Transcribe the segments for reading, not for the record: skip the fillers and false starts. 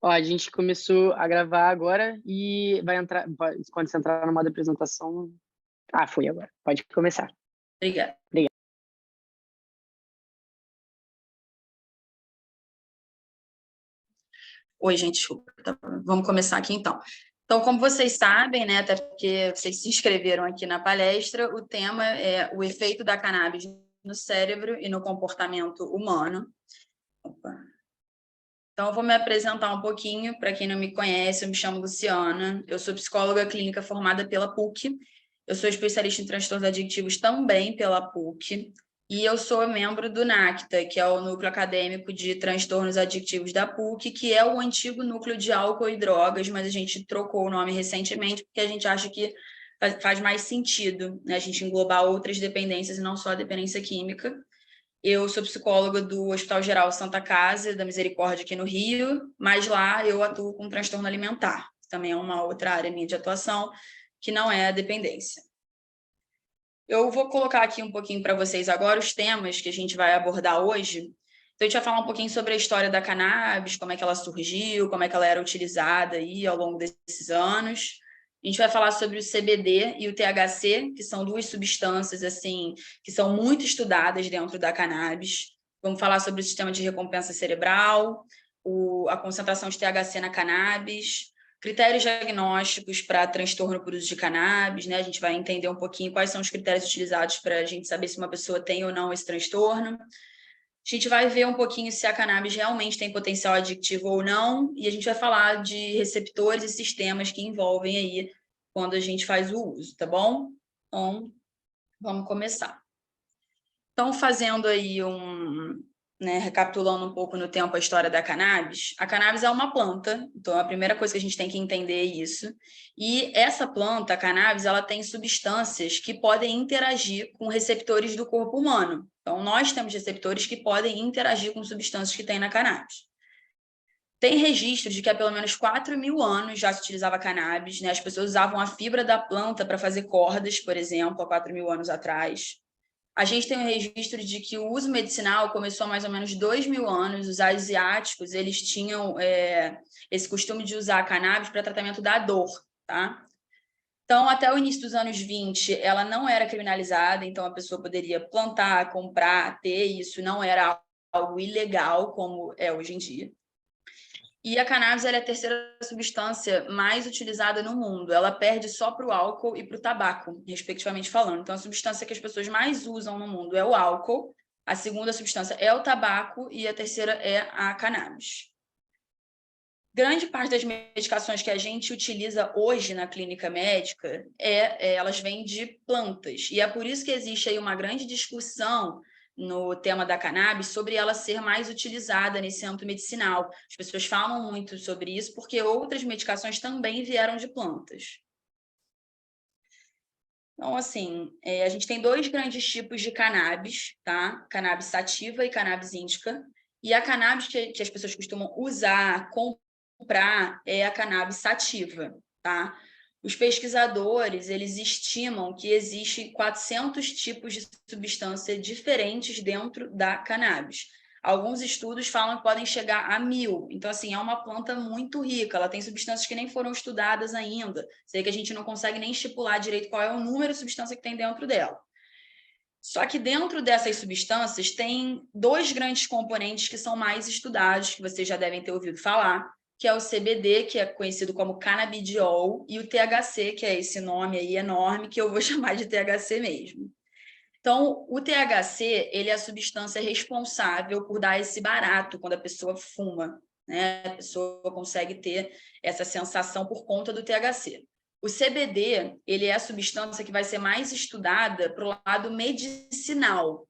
Ó, a gente começou a gravar agora e vai entrar, quando você entrar no modo apresentação... Ah, foi agora. Pode começar. Obrigada. Obrigado. Oi, gente, desculpa. Vamos começar aqui, então. Então, como vocês sabem, né, até porque vocês se inscreveram aqui na palestra, o tema é o efeito da cannabis no cérebro e no comportamento humano. Opa. Então, eu vou me apresentar um pouquinho. Para quem não me conhece, eu me chamo Luciana, eu sou psicóloga clínica formada pela PUC, eu sou especialista em transtornos adictivos também pela PUC, e eu sou membro do NACTA, que é o Núcleo Acadêmico de Transtornos Adictivos da PUC, que é o antigo núcleo de álcool e drogas, mas a gente trocou o nome recentemente, porque a gente acha que faz mais sentido, né, a gente englobar outras dependências e não só a dependência química. Eu sou psicóloga do Hospital Geral Santa Casa, da Misericórdia aqui no Rio, mas lá eu atuo com transtorno alimentar, que também é uma outra área minha de atuação, que não é a dependência. Eu vou colocar aqui um pouquinho para vocês agora os temas que a gente vai abordar hoje. Então, a gente vai falar um pouquinho sobre a história da cannabis, como é que ela surgiu, como é que ela era utilizada aí ao longo desses anos. A gente vai falar sobre o CBD e o THC, que são duas substâncias assim que são muito estudadas dentro da cannabis. Vamos falar sobre o sistema de recompensa cerebral, a concentração de THC na cannabis, critérios diagnósticos para transtorno por uso de cannabis, né? A gente vai entender um pouquinho quais são os critérios utilizados para a gente saber se uma pessoa tem ou não esse transtorno. A gente vai ver um pouquinho se a cannabis realmente tem potencial adictivo ou não, e a gente vai falar de receptores e sistemas que envolvem aí quando a gente faz o uso, tá bom? Então, vamos começar. Então, fazendo aí recapitulando um pouco no tempo a história da cannabis, a cannabis é uma planta, então a primeira coisa que a gente tem que entender é isso. E essa planta, a cannabis, ela tem substâncias que podem interagir com receptores do corpo humano. Então, nós temos receptores que podem interagir com substâncias que tem na cannabis. Tem registro de que há pelo menos 4.000 anos já se utilizava cannabis, né? As pessoas usavam a fibra da planta para fazer cordas, por exemplo, há 4.000 anos atrás. A gente tem um registro de que o uso medicinal começou há mais ou menos 2.000 anos. Os asiáticos, eles tinham esse costume de usar a cannabis para tratamento da dor, tá? Então, até o início dos anos 20, ela não era criminalizada, então a pessoa poderia plantar, comprar, ter, isso não era algo ilegal, como é hoje em dia. E a cannabis ela é a terceira substância mais utilizada no mundo. Ela perde só para o álcool e para o tabaco, respectivamente falando. Então, a substância que as pessoas mais usam no mundo é o álcool, a segunda substância é o tabaco e a terceira é a cannabis. Grande parte das medicações que a gente utiliza hoje na clínica médica, elas vêm de plantas. E é por isso que existe aí uma grande discussão no tema da cannabis sobre ela ser mais utilizada nesse âmbito medicinal. As pessoas falam muito sobre isso porque outras medicações também vieram de plantas. Então, assim, a gente tem dois grandes tipos de cannabis, tá? Cannabis sativa e cannabis índica. E a cannabis que as pessoas costumam usar, comprar, é a cannabis sativa, tá? Os pesquisadores, eles estimam que existe 400 tipos de substância diferentes dentro da cannabis. Alguns estudos falam que podem chegar a 1.000. Então, assim, é uma planta muito rica. Ela tem substâncias que nem foram estudadas ainda. Sei que a gente não consegue nem estipular direito qual é o número de substância que tem dentro dela. Só que dentro dessas substâncias tem dois grandes componentes que são mais estudados, que vocês já devem ter ouvido falar, que é o CBD, que é conhecido como canabidiol, e o THC, que é esse nome aí enorme, que eu vou chamar de THC mesmo. Então, o THC, ele é a substância responsável por dar esse barato quando a pessoa fuma, né? A pessoa consegue ter essa sensação por conta do THC. O CBD, ele é a substância que vai ser mais estudada para o lado medicinal.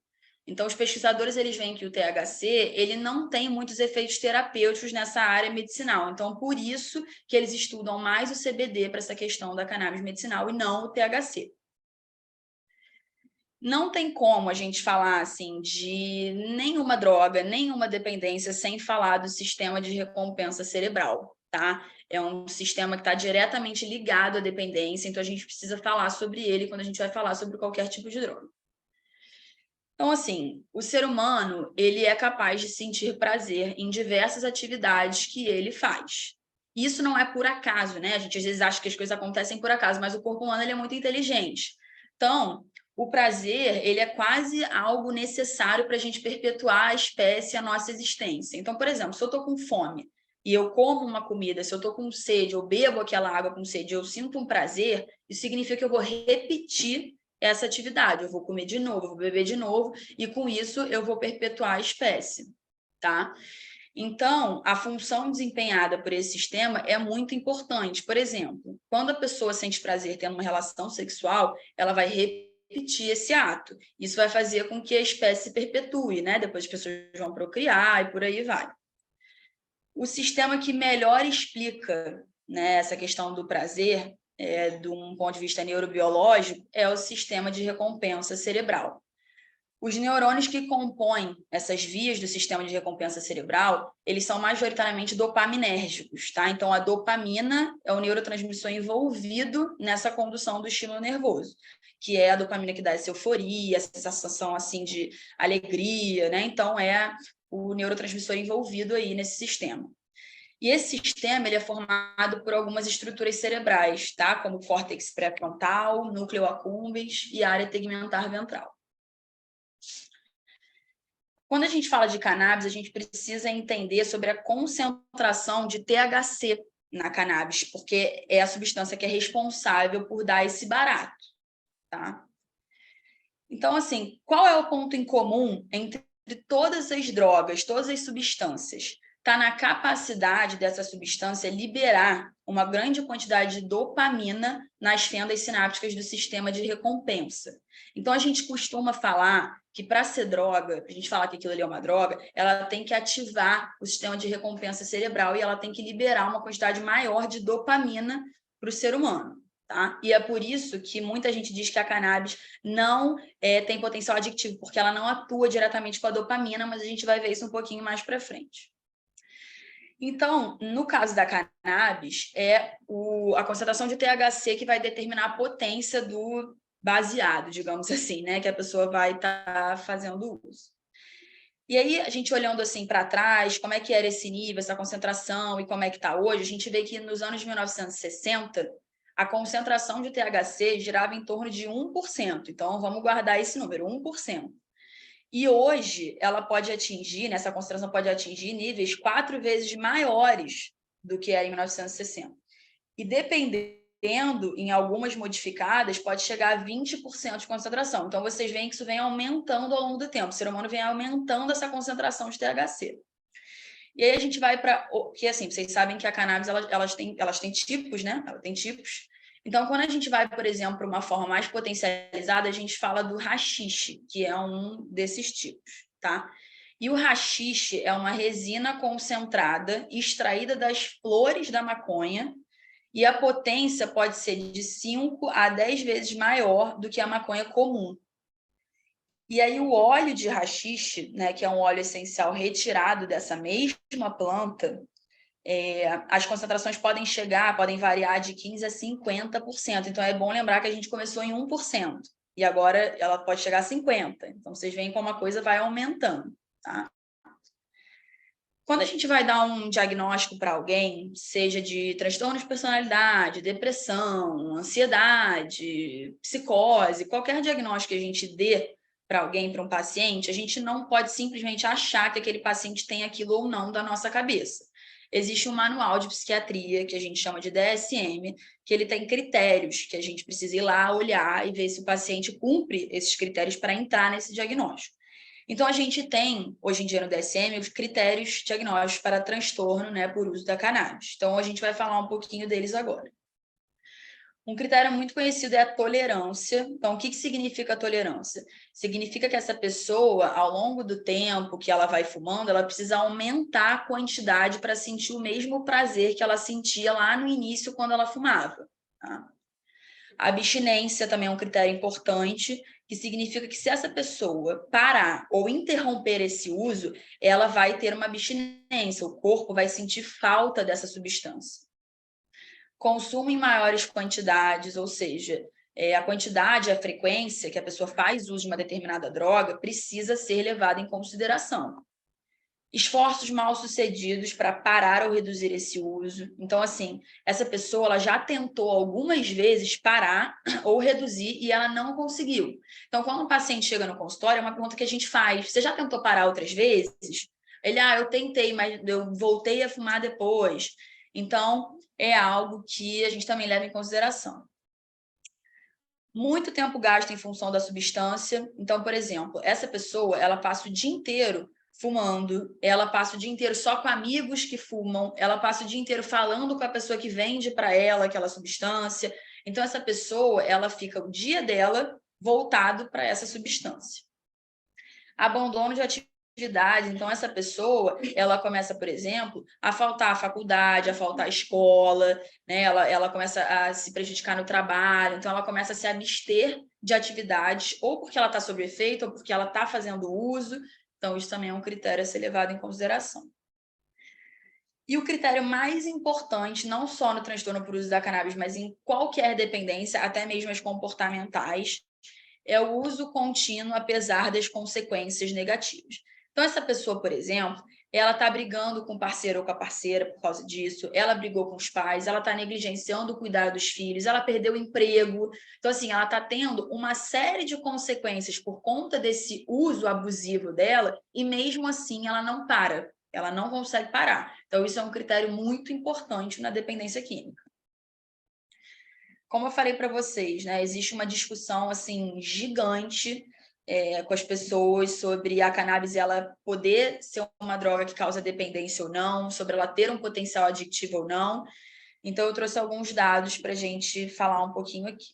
Então, os pesquisadores, eles veem que o THC, ele não tem muitos efeitos terapêuticos nessa área medicinal. Então, por isso que eles estudam mais o CBD para essa questão da cannabis medicinal e não o THC. Não tem como a gente falar assim de nenhuma droga, nenhuma dependência sem falar do sistema de recompensa cerebral, tá? É um sistema que está diretamente ligado à dependência, então a gente precisa falar sobre ele quando a gente vai falar sobre qualquer tipo de droga. Então, assim, o ser humano, ele é capaz de sentir prazer em diversas atividades que ele faz. Isso não é por acaso, né? A gente às vezes acha que as coisas acontecem por acaso, mas o corpo humano ele é muito inteligente. Então, o prazer, ele é quase algo necessário para a gente perpetuar a espécie, a nossa existência. Então, por exemplo, se eu estou com fome e eu como uma comida, se eu estou com sede, eu bebo aquela água com sede, eu sinto um prazer, isso significa que eu vou repetir essa atividade, eu vou comer de novo, eu vou beber de novo, e com isso eu vou perpetuar a espécie, tá? Então, a função desempenhada por esse sistema é muito importante. Por exemplo, quando a pessoa sente prazer tendo uma relação sexual, ela vai repetir esse ato. Isso vai fazer com que a espécie se perpetue, né? Depois as pessoas vão procriar e por aí vai. O sistema que melhor explica, né, essa questão do prazer, de um ponto de vista neurobiológico, é o sistema de recompensa cerebral. Os neurônios que compõem essas vias do sistema de recompensa cerebral, eles são majoritariamente dopaminérgicos, tá? Então, a dopamina é o neurotransmissor envolvido nessa condução do estímulo nervoso, que é a dopamina que dá essa euforia, essa sensação, assim, de alegria, né? Então, é o neurotransmissor envolvido aí nesse sistema. E esse sistema ele é formado por algumas estruturas cerebrais, tá? Como o córtex pré-frontal, núcleo accumbens e área tegmentar ventral. Quando a gente fala de cannabis, a gente precisa entender sobre a concentração de THC na cannabis, porque é a substância que é responsável por dar esse barato, tá? Então, assim, qual é o ponto em comum entre todas as drogas, todas as substâncias? Está na capacidade dessa substância liberar uma grande quantidade de dopamina nas fendas sinápticas do sistema de recompensa. Então, a gente costuma falar que para ser droga, a gente falar que aquilo ali é uma droga, ela tem que ativar o sistema de recompensa cerebral e ela tem que liberar uma quantidade maior de dopamina para o ser humano. Tá? E é por isso que muita gente diz que a cannabis não tem potencial adictivo, porque ela não atua diretamente com a dopamina, mas a gente vai ver isso um pouquinho mais para frente. Então, no caso da cannabis, é a concentração de THC que vai determinar a potência do baseado, digamos assim, né, que a pessoa vai estar fazendo uso. E aí, a gente olhando assim para trás, como é que era esse nível, essa concentração e como é que está hoje, a gente vê que nos anos 1960, a concentração de THC girava em torno de 1%. Então, vamos guardar esse número, 1%. E hoje, ela pode atingir, né, essa concentração pode atingir níveis 4 vezes maiores do que era em 1960. E dependendo, em algumas modificadas, pode chegar a 20% de concentração. Então, vocês veem que isso vem aumentando ao longo do tempo. O ser humano vem aumentando essa concentração de THC. E aí a gente vai para... Que assim, vocês sabem que a cannabis, elas têm tipos, né? Ela tem tipos. Então, quando a gente vai, por exemplo, para uma forma mais potencializada, a gente fala do haxixe, que é um desses tipos, tá? E o haxixe é uma resina concentrada extraída das flores da maconha e a potência pode ser de 5 a 10 vezes maior do que a maconha comum. E aí o óleo de haxixe, né, que é um óleo essencial retirado dessa mesma planta, as concentrações podem variar de 15% a 50%. Então, é bom lembrar que a gente começou em 1%, e agora ela pode chegar a 50%. Então, vocês veem como a coisa vai aumentando, tá? Quando a gente vai dar um diagnóstico para alguém, seja de transtorno de personalidade, depressão, ansiedade, psicose, qualquer diagnóstico que a gente dê para alguém, para um paciente, a gente não pode simplesmente achar que aquele paciente tem aquilo ou não da nossa cabeça. Existe um manual de psiquiatria, que a gente chama de DSM, que ele tem critérios que a gente precisa ir lá olhar e ver se o paciente cumpre esses critérios para entrar nesse diagnóstico. Então, a gente tem, hoje em dia no DSM, os critérios diagnósticos para transtorno, né, por uso da cannabis. Então, a gente vai falar um pouquinho deles agora. Um critério muito conhecido é a tolerância. Então, o que significa a tolerância? Significa que essa pessoa, ao longo do tempo que ela vai fumando, ela precisa aumentar a quantidade para sentir o mesmo prazer que ela sentia lá no início quando ela fumava. Tá? A abstinência também é um critério importante, que significa que se essa pessoa parar ou interromper esse uso, ela vai ter uma abstinência, o corpo vai sentir falta dessa substância. Consumo em maiores quantidades, ou seja, a quantidade, a frequência que a pessoa faz uso de uma determinada droga precisa ser levada em consideração. Esforços mal sucedidos para parar ou reduzir esse uso. Então, assim, essa pessoa ela já tentou algumas vezes parar ou reduzir e ela não conseguiu. Então, quando um paciente chega no consultório, é uma pergunta que a gente faz: você já tentou parar outras vezes? Ele, eu tentei, mas eu voltei a fumar depois. Então, é algo que a gente também leva em consideração. Muito tempo gasto em função da substância. Então, por exemplo, essa pessoa, ela passa o dia inteiro fumando, ela passa o dia inteiro só com amigos que fumam, ela passa o dia inteiro falando com a pessoa que vende para ela aquela substância. Então, essa pessoa, ela fica o dia dela voltado para essa substância. Abandono de atividade. Então, essa pessoa, ela começa, por exemplo, a faltar à faculdade, a faltar à escola, né? Ela começa a se prejudicar no trabalho, então ela começa a se abster de atividades, ou porque ela está sob efeito, ou porque ela está fazendo uso. Então, isso também é um critério a ser levado em consideração. E o critério mais importante, não só no transtorno por uso da cannabis, mas em qualquer dependência, até mesmo as comportamentais, é o uso contínuo, apesar das consequências negativas. Então, essa pessoa, por exemplo, ela está brigando com o parceiro ou com a parceira por causa disso, ela brigou com os pais, ela está negligenciando o cuidado dos filhos, ela perdeu o emprego. Então, assim, ela está tendo uma série de consequências por conta desse uso abusivo dela e, mesmo assim, ela não para, ela não consegue parar. Então, isso é um critério muito importante na dependência química. Como eu falei para vocês, né, existe uma discussão assim gigante com as pessoas sobre a cannabis ela poder ser uma droga que causa dependência ou não, sobre ela ter um potencial adictivo ou não. Então, eu trouxe alguns dados para a gente falar um pouquinho aqui.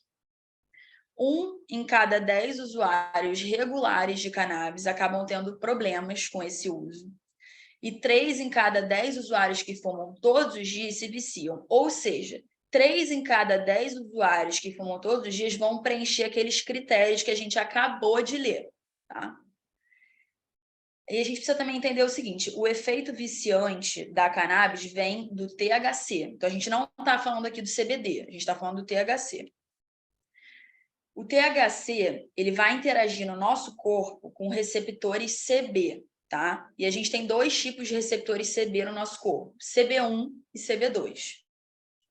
1 em cada 10 usuários regulares de cannabis acabam tendo problemas com esse uso. E 3 em cada 10 usuários que fumam todos os dias se viciam. Ou seja, 3 em cada 10 usuários que fumam todos os dias vão preencher aqueles critérios que a gente acabou de ler, tá? E a gente precisa também entender o seguinte: o efeito viciante da cannabis vem do THC. Então, a gente não está falando aqui do CBD, a gente está falando do THC. O THC, ele vai interagir no nosso corpo com receptores CB, tá? E a gente tem 2 tipos de receptores CB no nosso corpo, CB1 e CB2.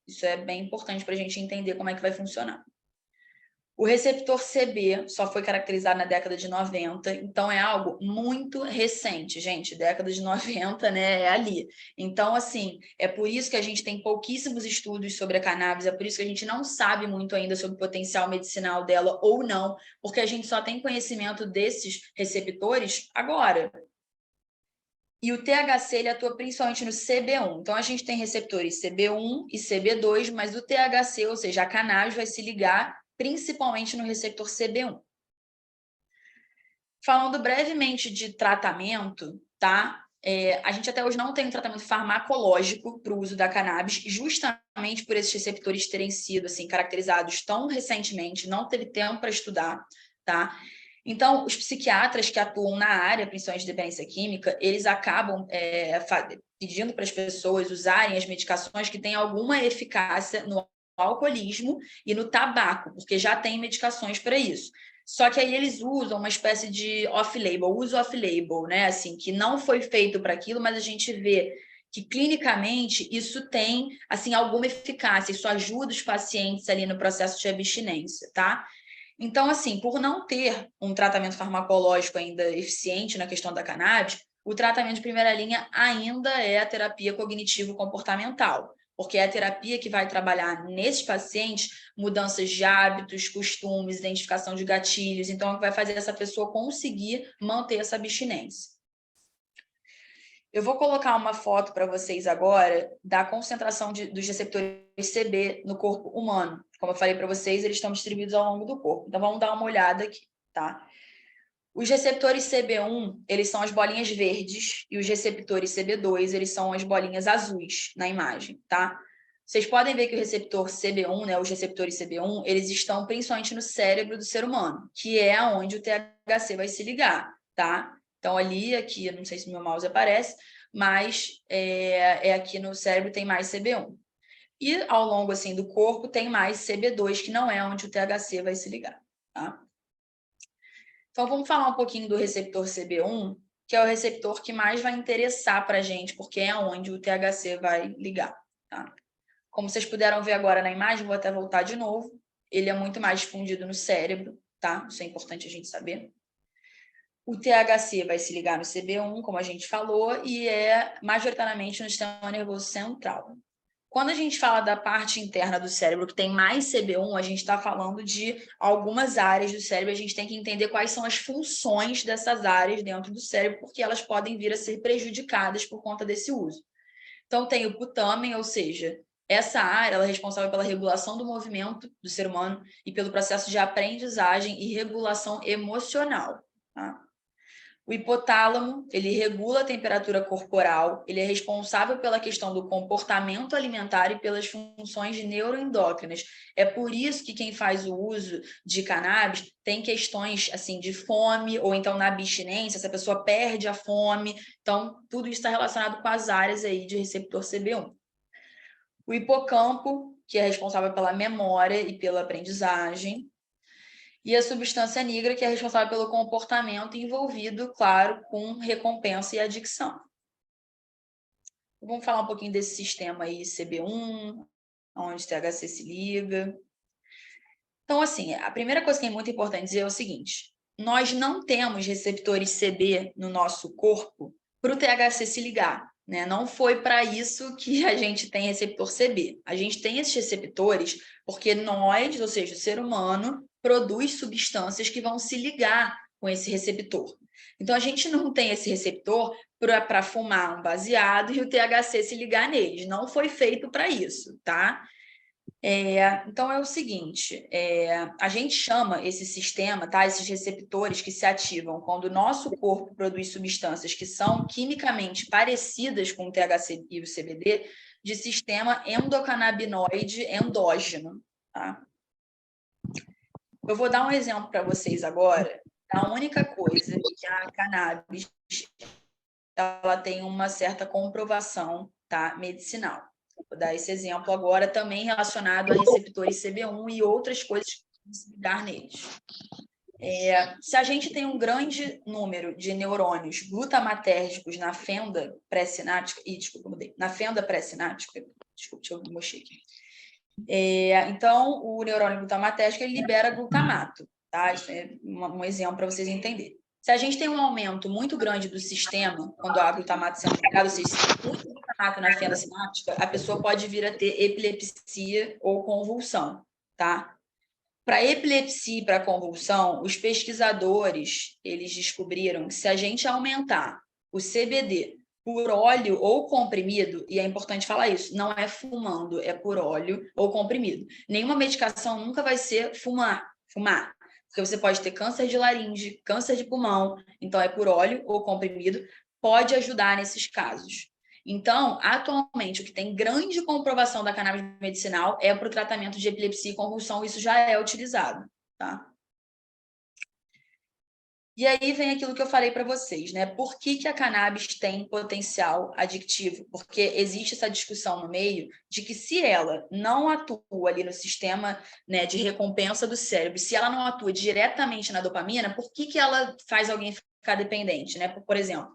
Isso é bem importante para a gente entender como é que vai funcionar. O receptor CB só foi caracterizado na década de 90, então é algo muito recente, gente. Década de 90, né? É ali. Então, assim, é por isso que a gente tem pouquíssimos estudos sobre a cannabis, é por isso que a gente não sabe muito ainda sobre o potencial medicinal dela ou não, porque a gente só tem conhecimento desses receptores agora. E o THC ele atua principalmente no CB1. Então, a gente tem receptores CB1 e CB2, mas o THC, ou seja, a cannabis, vai se ligar principalmente no receptor CB1. Falando brevemente de tratamento, tá? A gente até hoje não tem um tratamento farmacológico para o uso da cannabis, justamente por esses receptores terem sido assim, caracterizados tão recentemente, não teve tempo para estudar, tá? Então, os psiquiatras que atuam na área, principalmente de dependência química, eles acabam pedindo para as pessoas usarem as medicações que têm alguma eficácia no alcoolismo e no tabaco, porque já tem medicações para isso. Só que aí eles usam uma espécie de off-label, uso off-label, né? Assim, que não foi feito para aquilo, mas a gente vê que clinicamente isso tem assim alguma eficácia, isso ajuda os pacientes ali no processo de abstinência, tá? Então, assim, por não ter um tratamento farmacológico ainda eficiente na questão da cannabis, o tratamento de primeira linha ainda é a terapia cognitivo-comportamental, porque é a terapia que vai trabalhar nesses pacientes mudanças de hábitos, costumes, identificação de gatilhos, então é o que vai fazer essa pessoa conseguir manter essa abstinência. Eu vou colocar uma foto para vocês agora da concentração dos receptores CB no corpo humano. Como eu falei para vocês, eles estão distribuídos ao longo do corpo. Então, vamos dar uma olhada aqui, tá? Os receptores CB1, eles são as bolinhas verdes, e os receptores CB2, eles são as bolinhas azuis na imagem, tá? Vocês podem ver que o receptor CB1, né, os receptores CB1, eles estão principalmente no cérebro do ser humano, que é onde o THC vai se ligar, tá? Então, ali, aqui, eu não sei se meu mouse aparece, mas aqui no cérebro tem mais CB1. E ao longo assim do corpo tem mais CB2, que não é onde o THC vai se ligar, tá? Então vamos falar um pouquinho do receptor CB1, que é o receptor que mais vai interessar para a gente, porque é onde o THC vai ligar, tá? Como vocês puderam ver agora na imagem, vou até voltar de novo, ele é muito mais difundido no cérebro, tá? Isso é importante a gente saber. O THC vai se ligar no CB1, como a gente falou, e é majoritariamente no sistema nervoso central. Quando a gente fala da parte interna do cérebro que tem mais CB1, a gente está falando de algumas áreas do cérebro, a gente tem que entender quais são as funções dessas áreas dentro do cérebro, porque elas podem vir a ser prejudicadas por conta desse uso. Então, tem o putamen, ou seja, essa área ela é responsável pela regulação do movimento do ser humano e pelo processo de aprendizagem e regulação emocional, tá? O hipotálamo, ele regula a temperatura corporal, ele é responsável pela questão do comportamento alimentar e pelas funções neuroendócrinas. É por isso que quem faz o uso de cannabis tem questões assim de fome, ou então na abstinência, se a pessoa perde a fome. Então, tudo isso está relacionado com as áreas aí de receptor CB1. O hipocampo, que é responsável pela memória e pela aprendizagem. E a substância negra, que é responsável pelo comportamento envolvido, claro, com recompensa e adicção. Vamos falar um pouquinho desse sistema aí, CB1, onde o THC se liga. Então, assim, a primeira coisa que é muito importante dizer é o seguinte: nós não temos receptores CB no nosso corpo para o THC se ligar, né? Não foi para isso que a gente tem receptor CB. A gente tem esses receptores porque nós, ou seja, o ser humano, produz substâncias que vão se ligar com esse receptor. Então, a gente não tem esse receptor para fumar um baseado e o THC se ligar neles. Não foi feito para isso, tá? Então, é o seguinte, a gente chama esse sistema, tá? Esses receptores que se ativam quando o nosso corpo produz substâncias que são quimicamente parecidas com o THC e o CBD, de sistema endocannabinoide endógeno, tá? Eu vou dar um exemplo para vocês agora. A única coisa que a cannabis ela tem uma certa comprovação, tá, medicinal. Vou dar esse exemplo agora também relacionado a receptores CB1 e outras coisas que podem se ligar neles. Se a gente tem um grande número de neurônios glutamatérgicos na fenda pré-sináptica, na fenda pré-sináptica, desculpa, deixa eu mexer aqui. Então, o neurônio glutamatérgico ele libera glutamato, tá? Isso é um exemplo para vocês entenderem. Se a gente tem um aumento muito grande do sistema, quando há glutamato sendo ligado, ou seja, se tem muito glutamato na fenda sináptica, a pessoa pode vir a ter epilepsia ou convulsão, tá? Para epilepsia e para convulsão, os pesquisadores, eles descobriram que se a gente aumentar o CBD por óleo ou comprimido, e é importante falar isso, não é fumando, é por óleo ou comprimido. Nenhuma medicação nunca vai ser fumar, porque você pode ter câncer de laringe, câncer de pulmão, então é por óleo ou comprimido, pode ajudar nesses casos. Então, atualmente, o que tem grande comprovação da cannabis medicinal é para o tratamento de epilepsia e convulsão, isso já é utilizado, tá? E aí vem aquilo que eu falei para vocês, né? Por que a cannabis tem potencial adictivo? Porque existe essa discussão no meio de que se ela não atua ali no sistema, né, de recompensa do cérebro, se ela não atua diretamente na dopamina, por que ela faz alguém ficar dependente, né? Por exemplo,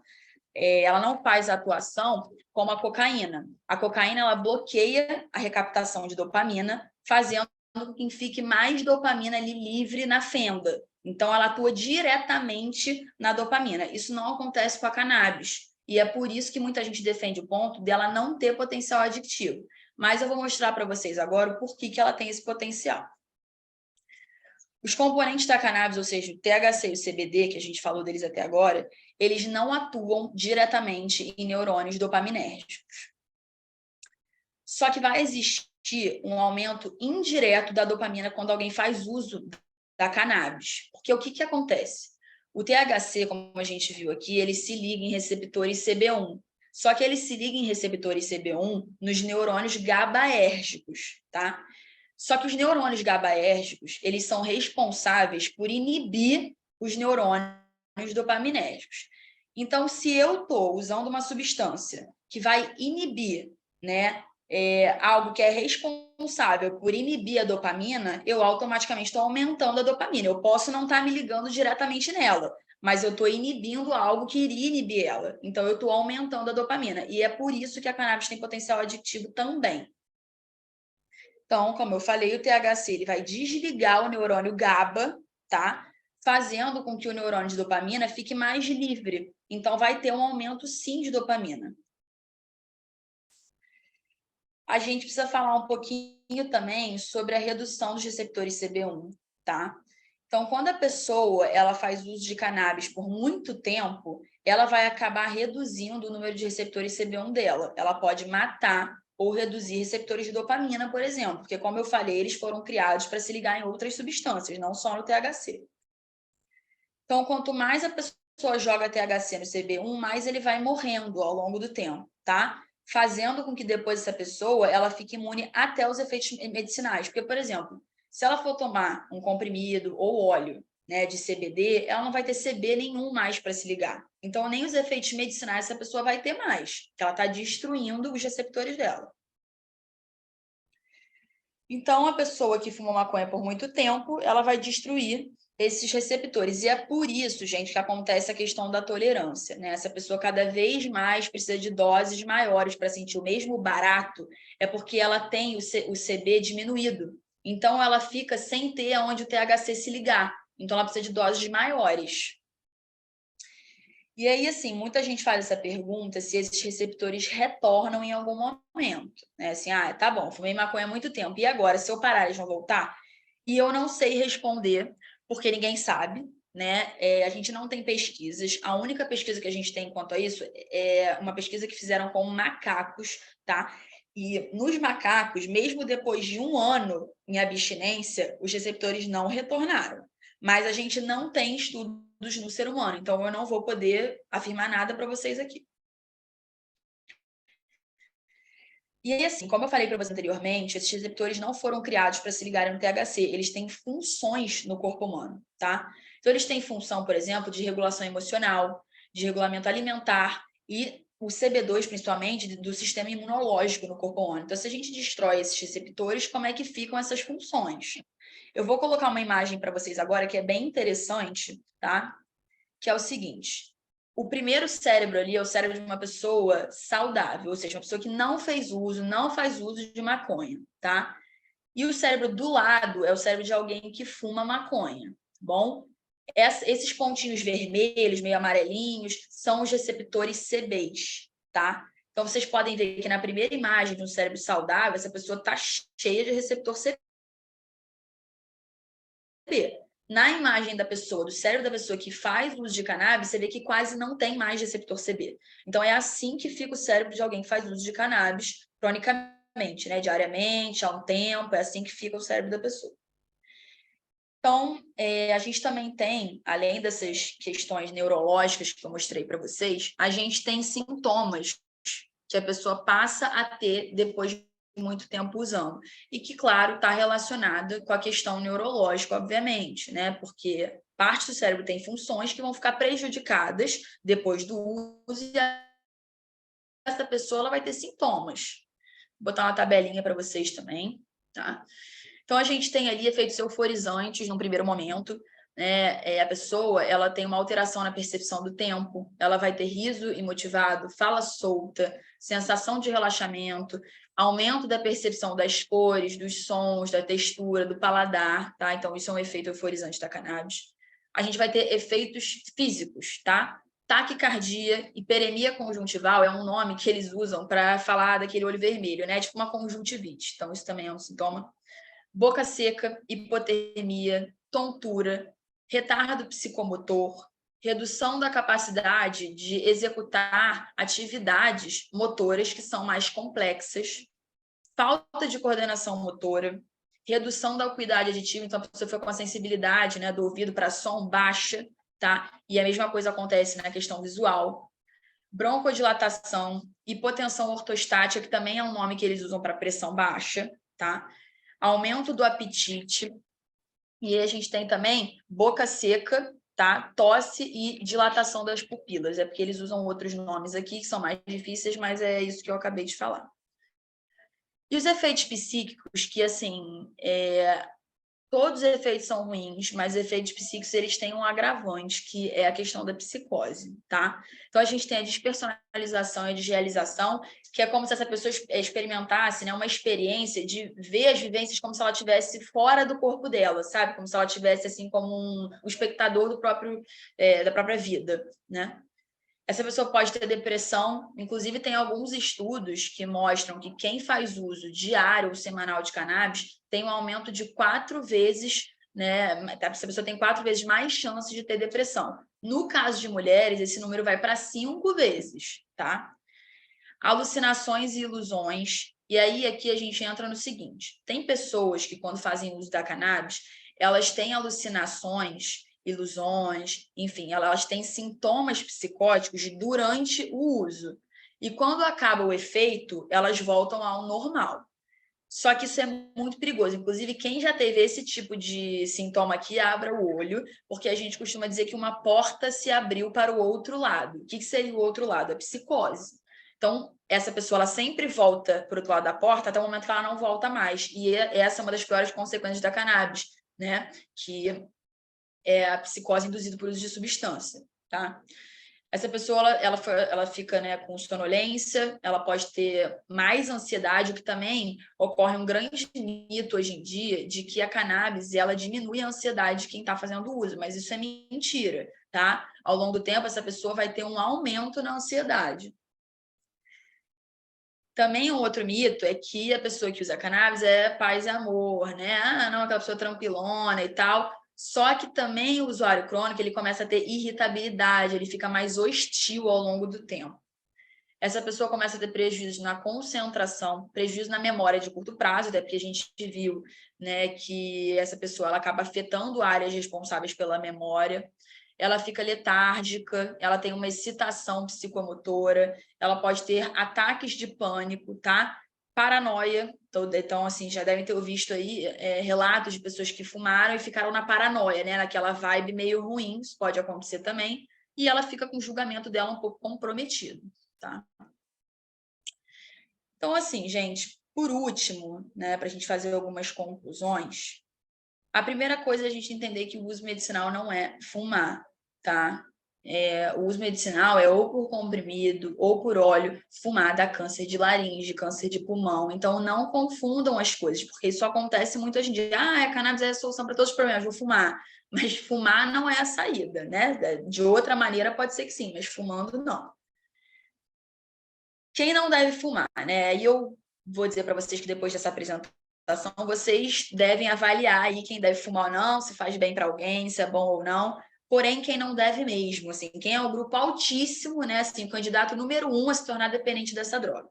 ela não faz a atuação como a cocaína. A cocaína ela bloqueia a recaptação de dopamina, fazendo com que fique mais dopamina ali livre na fenda. Então, ela atua diretamente na dopamina. Isso não acontece com a cannabis. E é por isso que muita gente defende o ponto dela não ter potencial adictivo. Mas eu vou mostrar para vocês agora o porquê que ela tem esse potencial. Os componentes da cannabis, ou seja, o THC e o CBD, que a gente falou deles até agora, eles não atuam diretamente em neurônios dopaminérgicos. Só que vai existir um aumento indireto da dopamina quando alguém faz uso da cannabis. Porque o que acontece? O THC, como a gente viu aqui, ele se liga em receptores CB1. Só que ele se liga em receptores CB1 nos neurônios GABAérgicos, tá? Só que os neurônios GABAérgicos, eles são responsáveis por inibir os neurônios dopaminérgicos. Então, se eu estou usando uma substância que vai inibir, né, algo que é responsável por inibir a dopamina, eu automaticamente estou aumentando a dopamina. Eu posso não estar me ligando diretamente nela, mas eu estou inibindo algo que iria inibir ela. Então, eu estou aumentando a dopamina. E é por isso que a cannabis tem potencial aditivo também. Então, como eu falei, o THC ele vai desligar o neurônio GABA, tá? Fazendo com que o neurônio de dopamina fique mais livre. Então, vai ter um aumento, sim, de dopamina. A gente precisa falar um pouquinho também sobre a redução dos receptores CB1, tá? Então, quando a pessoa ela faz uso de cannabis por muito tempo, ela vai acabar reduzindo o número de receptores CB1 dela. Ela pode matar ou reduzir receptores de dopamina, por exemplo, porque, como eu falei, eles foram criados para se ligar em outras substâncias, não só no THC. Então, quanto mais a pessoa joga THC no CB1, mais ele vai morrendo ao longo do tempo, tá? Fazendo com que depois essa pessoa ela fique imune até os efeitos medicinais. Porque, por exemplo, se ela for tomar um comprimido ou óleo, né, de CBD, ela não vai ter CB nenhum mais para se ligar. Então, nem os efeitos medicinais essa pessoa vai ter mais, porque ela está destruindo os receptores dela. Então, a pessoa que fuma maconha por muito tempo, ela vai destruir esses receptores. E é por isso, gente, que acontece a questão da tolerância, né? Essa pessoa cada vez mais precisa de doses maiores para sentir o mesmo barato, é porque ela tem o CB diminuído. Então, ela fica sem ter onde o THC se ligar. Então, ela precisa de doses maiores. E aí, assim, muita gente faz essa pergunta se esses receptores retornam em algum momento, né? Assim, tá bom, fumei maconha há muito tempo, e agora, se eu parar, eles vão voltar? E eu não sei responder, porque ninguém sabe, né? A gente não tem pesquisas. A única pesquisa que a gente tem quanto a isso é uma pesquisa que fizeram com macacos, tá? E nos macacos, mesmo depois de 1 ano em abstinência, os receptores não retornaram. Mas a gente não tem estudos no ser humano, então eu não vou poder afirmar nada para vocês aqui. E aí, assim, como eu falei para você anteriormente, esses receptores não foram criados para se ligarem no THC, eles têm funções no corpo humano, tá? Então, eles têm função, por exemplo, de regulação emocional, de regulamento alimentar e o CB2, principalmente, do sistema imunológico no corpo humano. Então, se a gente destrói esses receptores, como é que ficam essas funções? Eu vou colocar uma imagem para vocês agora que é bem interessante, tá? Que é o seguinte: o primeiro cérebro ali é o cérebro de uma pessoa saudável, ou seja, uma pessoa que não faz uso de maconha, tá? E o cérebro do lado é o cérebro de alguém que fuma maconha, bom? Esses pontinhos vermelhos, meio amarelinhos, são os receptores CBs, tá? Então, vocês podem ver que na primeira imagem de um cérebro saudável, essa pessoa está cheia de receptor CB. Na imagem da pessoa, do cérebro da pessoa que faz uso de cannabis, você vê que quase não tem mais receptor CB. Então, é assim que fica o cérebro de alguém que faz uso de cannabis cronicamente, né? Diariamente, há um tempo, é assim que fica o cérebro da pessoa. Então, a gente também tem, além dessas questões neurológicas que eu mostrei para vocês, a gente tem sintomas que a pessoa passa a ter depois de muito tempo usando. E que, claro, está relacionado com a questão neurológica, obviamente, né? Porque parte do cérebro tem funções que vão ficar prejudicadas depois do uso e essa pessoa ela vai ter sintomas. Vou botar uma tabelinha para vocês também, tá? Então, a gente tem ali efeitos euforizantes no primeiro momento, né? A pessoa ela tem uma alteração na percepção do tempo, ela vai ter riso imotivado, fala solta, sensação de relaxamento, aumento da percepção das cores, dos sons, da textura, do paladar, tá? Então, isso é um efeito euforizante da cannabis. A gente vai ter efeitos físicos, tá? Taquicardia, hiperemia conjuntival é um nome que eles usam para falar daquele olho vermelho, né? Tipo uma conjuntivite. Então, isso também é um sintoma. Boca seca, hipotermia, tontura, retardo psicomotor, redução da capacidade de executar atividades motoras que são mais complexas, falta de coordenação motora, redução da acuidade aditiva, então a pessoa fica com a sensibilidade, né, do ouvido para som baixa, tá? E a mesma coisa acontece na questão visual. Broncodilatação, hipotensão ortostática, que também é um nome que eles usam para pressão baixa, tá? Aumento do apetite, e a gente tem também boca seca, tá? Tosse e dilatação das pupilas. É porque eles usam outros nomes aqui que são mais difíceis, mas é isso que eu acabei de falar. E os efeitos psíquicos, que, assim, todos os efeitos são ruins, mas os efeitos psíquicos, eles têm um agravante, que é a questão da psicose, tá? Então, a gente tem a despersonalização e a desrealização, que é como se essa pessoa experimentasse, né, uma experiência de ver as vivências como se ela estivesse fora do corpo dela, sabe? Como se ela estivesse, assim, como um espectador da própria vida, né? Essa pessoa pode ter depressão, inclusive tem alguns estudos que mostram que quem faz uso diário ou semanal de cannabis tem um aumento de 4 vezes, né? Essa pessoa tem 4 vezes mais chance de ter depressão. No caso de mulheres, esse número vai para 5 vezes, tá? Alucinações e ilusões. E aí, aqui a gente entra no seguinte: tem pessoas que, quando fazem uso da cannabis, elas têm alucinações, ilusões, enfim, elas têm sintomas psicóticos durante o uso. E quando acaba o efeito, elas voltam ao normal. Só que isso é muito perigoso. Inclusive, quem já teve esse tipo de sintoma aqui, abra o olho, porque a gente costuma dizer que uma porta se abriu para o outro lado. O que seria o outro lado? A psicose. Então, essa pessoa ela sempre volta para o outro lado da porta até o momento que ela não volta mais. E essa é uma das piores consequências da cannabis, né? Que é a psicose induzida por uso de substância, tá? Essa pessoa ela fica, né, com sonolência, ela pode ter mais ansiedade, o que também ocorre um grande mito hoje em dia de que a cannabis ela diminui a ansiedade de quem está fazendo uso, mas isso é mentira, tá? Ao longo do tempo, essa pessoa vai ter um aumento na ansiedade. Também um outro mito é que a pessoa que usa cannabis é paz e amor, né? Ah, não, aquela pessoa tranquilona e tal. Só que também o usuário crônico, ele começa a ter irritabilidade, ele fica mais hostil ao longo do tempo. Essa pessoa começa a ter prejuízo na concentração, prejuízo na memória de curto prazo, até porque a gente viu, né, que essa pessoa ela acaba afetando áreas responsáveis pela memória. Ela fica letárgica, ela tem uma excitação psicomotora, ela pode ter ataques de pânico, tá? Paranoia. Então, assim, já devem ter visto aí relatos de pessoas que fumaram e ficaram na paranoia, né? Naquela vibe meio ruim, isso pode acontecer também. E ela fica com o julgamento dela um pouco comprometido, tá? Então, assim, gente, por último, né, para a gente fazer algumas conclusões, a primeira coisa é a gente entender que o uso medicinal não é fumar, tá? O uso medicinal é ou por comprimido ou por óleo. Fumar dá câncer de laringe, câncer de pulmão. Então, não confundam as coisas, porque isso acontece muito hoje em dia. Ah, a cannabis é a solução para todos os problemas, vou fumar. Mas fumar não é a saída, né? De outra maneira, pode ser que sim, mas fumando, não. Quem não deve fumar, né? E eu vou dizer para vocês que depois dessa apresentação, vocês devem avaliar aí quem deve fumar ou não, se faz bem para alguém, se é bom ou não. Porém, quem não deve mesmo, assim, quem é o grupo altíssimo, né? Assim, o candidato número 1 a se tornar dependente dessa droga.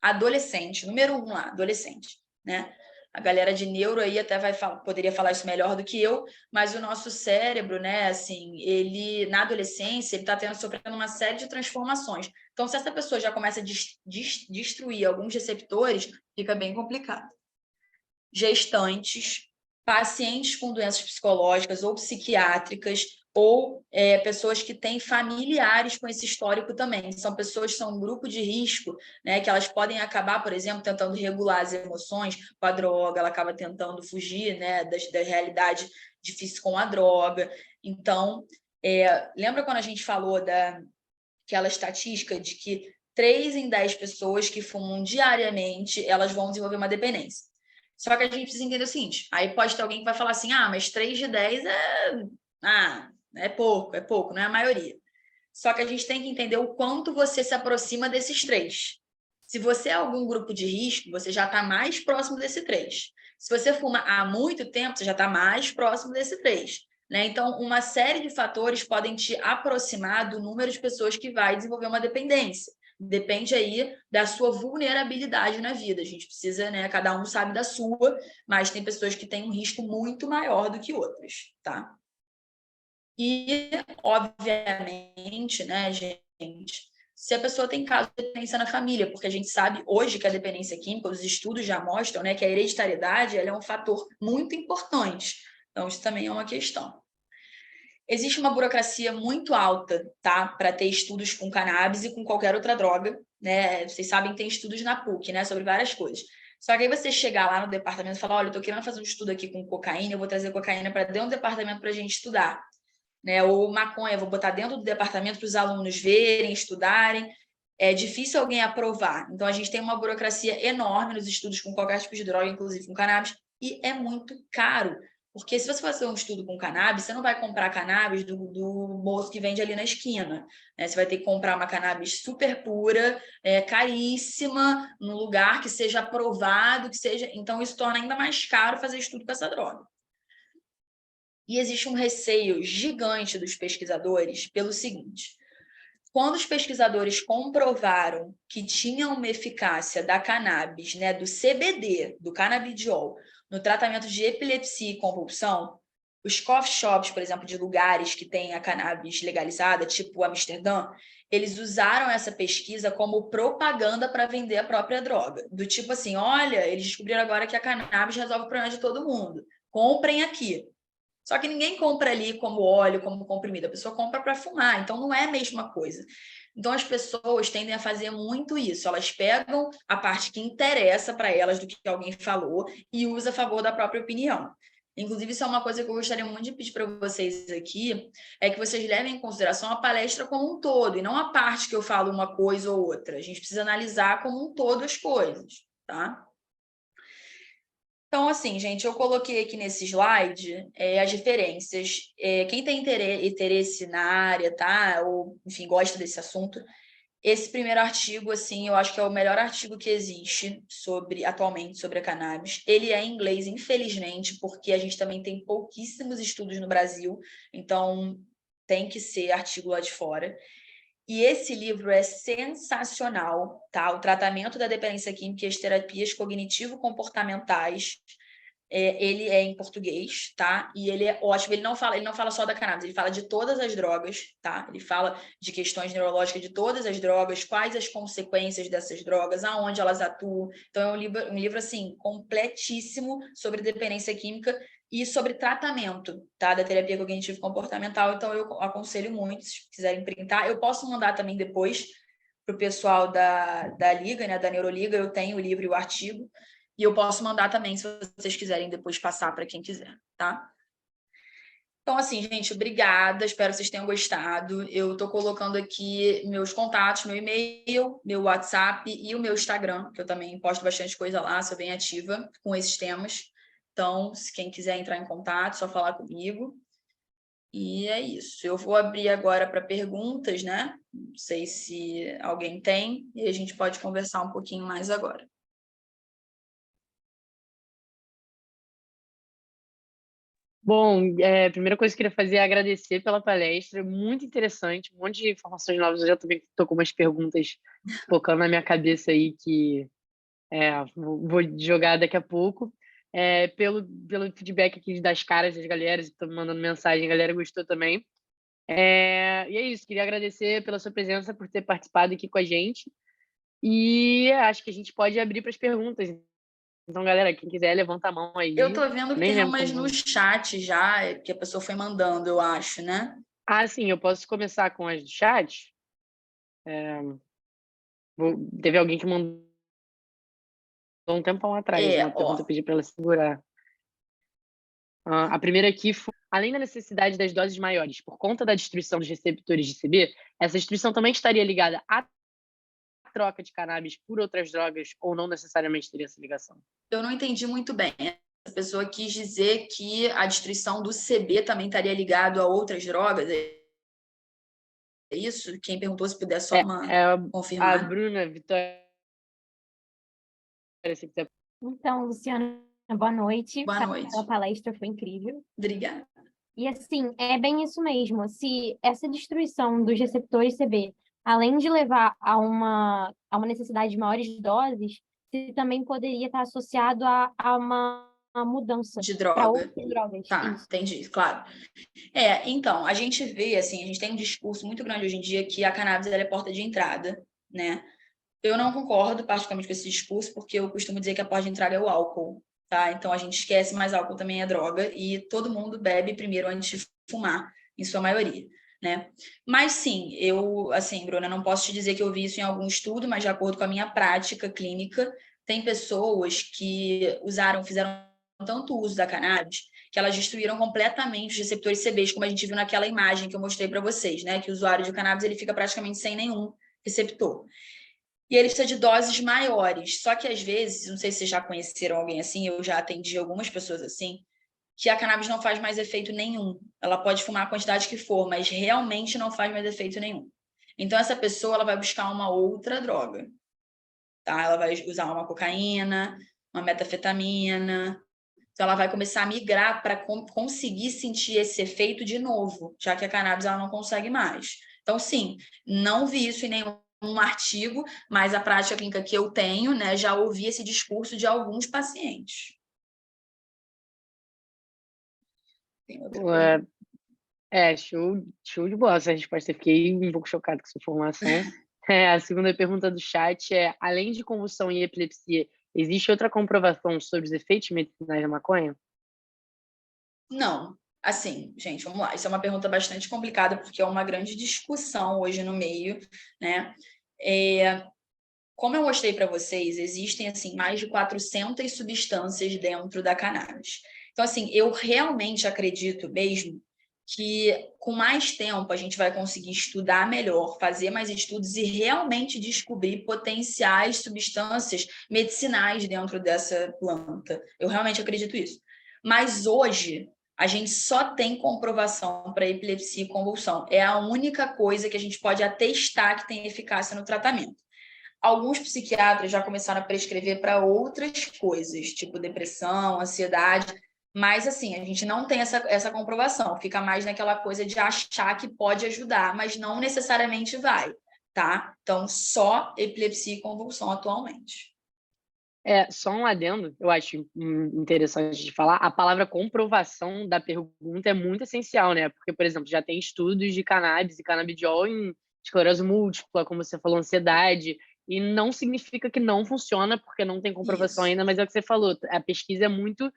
Adolescente, número 1 lá, adolescente, né? A galera de neuro aí até poderia falar isso melhor do que eu, mas o nosso cérebro, né, assim, ele na adolescência, ele está sofrendo uma série de transformações. Então, se essa pessoa já começa a destruir alguns receptores, fica bem complicado. Gestantes, pacientes com doenças psicológicas ou psiquiátricas, ou pessoas que têm familiares com esse histórico também. São pessoas que são um grupo de risco, né, que elas podem acabar, por exemplo, tentando regular as emoções com a droga, ela acaba tentando fugir, né, da realidade difícil com a droga. Então, lembra quando a gente falou daquela estatística de que 3 em 10 pessoas que fumam diariamente, elas vão desenvolver uma dependência. Só que a gente precisa entender o seguinte, aí pode ter alguém que vai falar assim, mas 3 de 10 é pouco, não é a maioria. Só que a gente tem que entender o quanto você se aproxima desses 3. Se você é algum grupo de risco, você já está mais próximo desse 3. Se você fuma há muito tempo, você já está mais próximo desse 3. Né? Então, uma série de fatores podem te aproximar do número de pessoas que vai desenvolver uma dependência. Depende aí da sua vulnerabilidade na vida. A gente precisa, né? Cada um sabe da sua, mas tem pessoas que têm um risco muito maior do que outras, tá? E, obviamente, né, gente, se a pessoa tem caso de dependência na família, porque a gente sabe hoje que a dependência química, os estudos já mostram, né, que a hereditariedade ela é um fator muito importante. Então, isso também é uma questão. Existe uma burocracia muito alta, tá, para ter estudos com cannabis e com qualquer outra droga, né? Vocês sabem que tem estudos na PUC, né, sobre várias coisas. Só que aí você chegar lá no departamento e falar, olha, eu tô querendo fazer um estudo aqui com cocaína, eu vou trazer cocaína para dentro do departamento para a gente estudar, né? Ou maconha, eu vou botar dentro do departamento para os alunos verem, estudarem. É difícil alguém aprovar. Então, a gente tem uma burocracia enorme nos estudos com qualquer tipo de droga, inclusive com cannabis, e é muito caro. Porque se você fazer um estudo com cannabis, você não vai comprar cannabis do moço que vende ali na esquina, né? Você vai ter que comprar uma cannabis super pura, caríssima, num lugar que seja aprovado, que seja... Então, isso torna ainda mais caro fazer estudo com essa droga. E existe um receio gigante dos pesquisadores pelo seguinte: quando os pesquisadores comprovaram que tinha uma eficácia da cannabis, né, do CBD, do canabidiol, no tratamento de epilepsia e compulsão, os coffee shops, por exemplo, de lugares que têm a cannabis legalizada, tipo Amsterdã, eles usaram essa pesquisa como propaganda para vender a própria droga. Do tipo assim, olha, eles descobriram agora que a cannabis resolve o problema de todo mundo. Comprem aqui. Só que ninguém compra ali como óleo, como comprimido. A pessoa compra para fumar. Então, não é a mesma coisa. Então, as pessoas tendem a fazer muito isso. Elas pegam a parte que interessa para elas do que alguém falou e usa a favor da própria opinião. Inclusive, isso é uma coisa que eu gostaria muito de pedir para vocês aqui, é que vocês levem em consideração a palestra como um todo, e não a parte que eu falo uma coisa ou outra. A gente precisa analisar como um todo as coisas, tá? Então, assim, gente, eu coloquei aqui nesse slide as referências. Quem tem interesse na área, tá? Ou, enfim, gosta desse assunto, esse primeiro artigo, assim, eu acho que é o melhor artigo que existe atualmente sobre a cannabis. Ele é em inglês, infelizmente, porque a gente também tem pouquíssimos estudos no Brasil, então tem que ser artigo lá de fora. E esse livro é sensacional, tá? O tratamento da dependência química e as terapias cognitivo-comportamentais. Ele é em português, tá? E ele é ótimo. Ele não fala só da cannabis, ele fala de todas as drogas, tá? Ele fala de questões neurológicas de todas as drogas, quais as consequências dessas drogas, aonde elas atuam. Então, é um livro assim, completíssimo sobre dependência química e sobre tratamento, tá? Da terapia cognitivo-comportamental. Então, eu aconselho muito, se quiserem printar. Eu posso mandar também depois para o pessoal da Liga, né? Da Neuroliga, eu tenho o livro e o artigo. E eu posso mandar também, se vocês quiserem depois passar para quem quiser, tá? Então, assim, gente, obrigada. Espero que vocês tenham gostado. Eu estou colocando aqui meus contatos, meu e-mail, meu WhatsApp e o meu Instagram, que eu também posto bastante coisa lá, sou bem ativa com esses temas. Então, se quem quiser entrar em contato, só falar comigo. E é isso. Eu vou abrir agora para perguntas, né? Não sei se alguém tem, e a gente pode conversar um pouquinho mais agora. Bom, a primeira coisa que eu queria fazer é agradecer pela palestra, muito interessante, um monte de informações novas. Eu já também estou com umas perguntas focando na minha cabeça aí que vou jogar daqui a pouco. Pelo feedback aqui das caras das galeras, estão me mandando mensagem, a galera gostou também. E é isso, queria agradecer pela sua presença, por ter participado aqui com a gente. E acho que a gente pode abrir para as perguntas. Então, galera, quem quiser, levanta a mão aí. Eu tô vendo que Nem tem lembro umas no como... chat já, que a pessoa foi mandando, eu acho, né? Sim, eu posso começar com as do chat. Teve alguém que mandou um tempão atrás uma pergunta, eu pedi para ela segurar. A primeira aqui foi: além da necessidade das doses maiores por conta da destruição dos receptores de CB, essa destruição também estaria ligada à troca de cannabis por outras drogas ou não necessariamente teria essa ligação? Eu não entendi muito bem. Essa pessoa quis dizer que a destruição do CB também estaria ligado a outras drogas? É isso? Quem perguntou, se puder só A confirmar. Bruna Vitória, se quiser. Então, Luciana, boa noite. Boa noite. A palestra foi incrível. Obrigada. E assim, é bem isso mesmo. Se essa destruição dos receptores CB, além de levar a uma necessidade de maiores doses, se também poderia estar associado a uma mudança De para droga. outras drogas. Tá, Isso. entendi, claro. Então, a gente vê, assim, a gente tem um discurso muito grande hoje em dia que a cannabis ela é porta de entrada, né? Eu não concordo particularmente com esse discurso, porque eu costumo dizer que a porta de entrada é o álcool, tá? Então, a gente esquece, mas álcool também é droga, e todo mundo bebe primeiro antes de fumar, em sua maioria, né? Mas sim, assim, Bruna, não posso te dizer que eu vi isso em algum estudo, mas de acordo com a minha prática clínica, tem pessoas que fizeram tanto uso da cannabis que elas destruíram completamente os receptores CBs, como a gente viu naquela imagem que eu mostrei para vocês, né? Que o usuário de cannabis ele fica praticamente sem nenhum receptor. E ele precisa de doses maiores. Só que às vezes, não sei se vocês já conheceram alguém assim, eu já atendi algumas pessoas assim, que a cannabis não faz mais efeito nenhum. Ela pode fumar a quantidade que for, mas realmente não faz mais efeito nenhum. Então essa pessoa ela vai buscar uma outra droga, tá? Ela vai usar uma cocaína, uma metafetamina. Então ela vai começar a migrar para conseguir sentir esse efeito de novo, já que a cannabis ela não consegue mais. Então sim, não vi isso em nenhum artigo, mas a prática clínica que eu tenho, né, já ouvi esse discurso de alguns pacientes. Tem outra pergunta? Show de bola essa resposta. Eu fiquei um pouco chocado com essa informação. A segunda pergunta do chat é: além de convulsão e epilepsia, existe outra comprovação sobre os efeitos medicinais da maconha? Não. Assim, gente, vamos lá. Isso é uma pergunta bastante complicada, porque é uma grande discussão hoje no meio, né? Como eu mostrei para vocês, existem, assim, mais de 400 substâncias dentro da cannabis. Então, assim, eu realmente acredito mesmo que com mais tempo a gente vai conseguir estudar melhor, fazer mais estudos e realmente descobrir potenciais substâncias medicinais dentro dessa planta. Eu realmente acredito isso. Mas hoje a gente só tem comprovação para epilepsia e convulsão. É a única coisa que a gente pode atestar que tem eficácia no tratamento. Alguns psiquiatras já começaram a prescrever para outras coisas, tipo depressão, ansiedade, mas assim, a gente não tem essa comprovação, fica mais naquela coisa de achar que pode ajudar, mas não necessariamente vai, tá? Então, só epilepsia e convulsão atualmente. Só um adendo, eu acho interessante de falar, a palavra comprovação da pergunta é muito essencial, né? Porque, por exemplo, já tem estudos de cannabis e canabidiol em esclerose múltipla, como você falou, ansiedade, e não significa que não funciona, porque não tem comprovação Isso. ainda, mas é o que você falou, a pesquisa é muito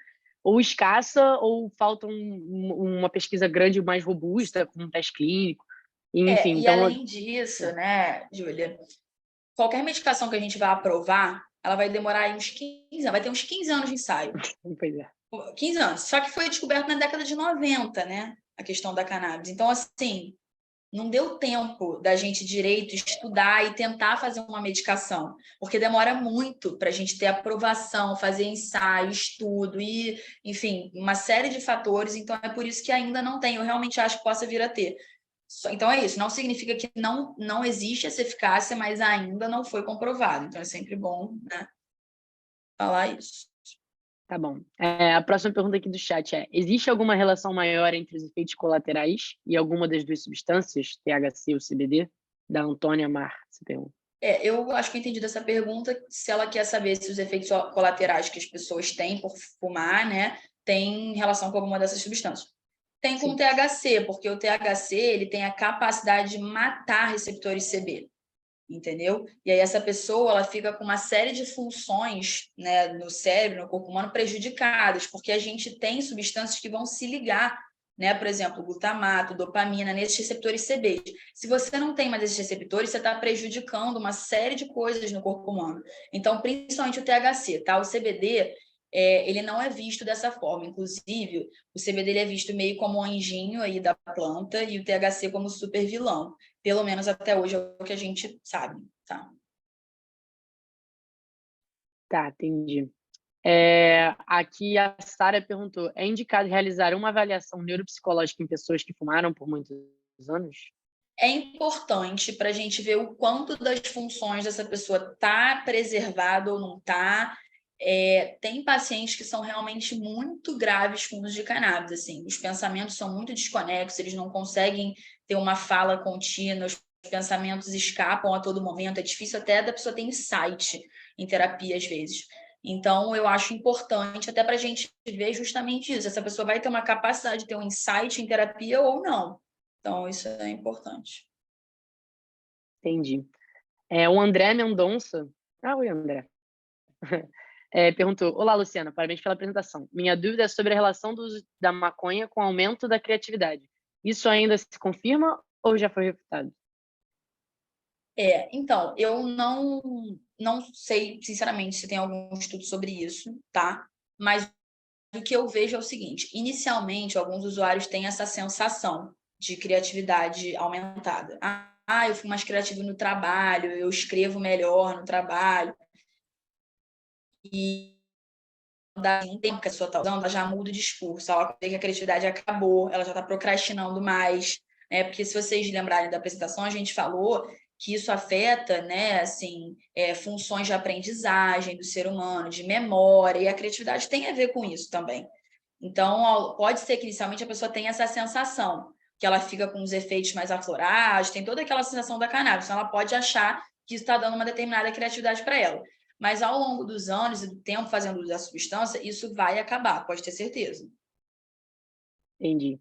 ou escassa ou falta uma pesquisa grande, mais robusta, com um teste clínico, enfim, E então... além disso, né, Júlia, qualquer medicação que a gente vai aprovar, ela vai demorar aí uns 15 anos, vai ter uns 15 anos de ensaio. Pois é. 15 anos. Só que foi descoberto na década de 90, né? A questão da cannabis. Então, assim, não deu tempo da gente direito estudar e tentar fazer uma medicação, porque demora muito para a gente ter aprovação, fazer ensaio, estudo e, enfim, uma série de fatores. Então, é por isso que ainda não tem. Eu realmente acho que possa vir a ter. Então, é isso. Não significa que não existe essa eficácia, mas ainda não foi comprovado. Então, é sempre bom, né, falar isso. Tá bom. A próxima pergunta aqui do chat é: existe alguma relação maior entre os efeitos colaterais e alguma das duas substâncias, THC ou CBD? Da Antônia Mar, você tem um. Eu acho que eu entendi dessa pergunta, se ela quer saber se os efeitos colaterais que as pessoas têm por fumar, né, tem relação com alguma dessas substâncias. Tem com o Sim. THC, porque o THC ele tem a capacidade de matar receptores CB, entendeu? E aí essa pessoa ela fica com uma série de funções, né, no cérebro, no corpo humano prejudicadas, porque a gente tem substâncias que vão se ligar, né? Por exemplo, glutamato, dopamina, nesses receptores CB. Se você não tem mais esses receptores, você está prejudicando uma série de coisas no corpo humano. Então, principalmente o THC, tá? O CBD, ele não é visto dessa forma. Inclusive, o CBD ele é visto meio como um anjinho aí da planta e o THC como super vilão. Pelo menos até hoje é o que a gente sabe, tá? Tá, entendi. Aqui a Sara perguntou: é indicado realizar uma avaliação neuropsicológica em pessoas que fumaram por muitos anos? É importante para a gente ver o quanto das funções dessa pessoa está preservada ou não está. Tem pacientes que são realmente muito graves com o uso de cannabis, assim, os pensamentos são muito desconexos, eles não conseguem ter uma fala contínua, os pensamentos escapam a todo momento, é difícil até da pessoa ter insight em terapia às vezes. Então, eu acho importante até para a gente ver justamente isso, essa pessoa vai ter uma capacidade de ter um insight em terapia ou não. Então, isso é importante. Entendi. O André Mendonça... Oi, André. Perguntou: olá, Luciana, parabéns pela apresentação. Minha dúvida é sobre a relação do uso da maconha com o aumento da criatividade. Isso ainda se confirma ou já foi refutado? Então, eu não sei, sinceramente, se tem algum estudo sobre isso, tá? Mas o que eu vejo é o seguinte: inicialmente, alguns usuários têm essa sensação de criatividade aumentada. Eu fui mais criativo no trabalho, eu escrevo melhor no trabalho. E dá um tempo que a pessoa está usando, ela já muda o discurso, ela vê que a criatividade acabou, ela já está procrastinando mais, né? Porque se vocês lembrarem da apresentação, a gente falou que isso afeta, né, assim, funções de aprendizagem do ser humano, de memória, e a criatividade tem a ver com isso também. Então, pode ser que inicialmente a pessoa tenha essa sensação, que ela fica com os efeitos mais aflorados, tem toda aquela sensação da cannabis, então ela pode achar que isso está dando uma determinada criatividade para ela. Mas ao longo dos anos e do tempo fazendo uso da substância, isso vai acabar, pode ter certeza. Entendi.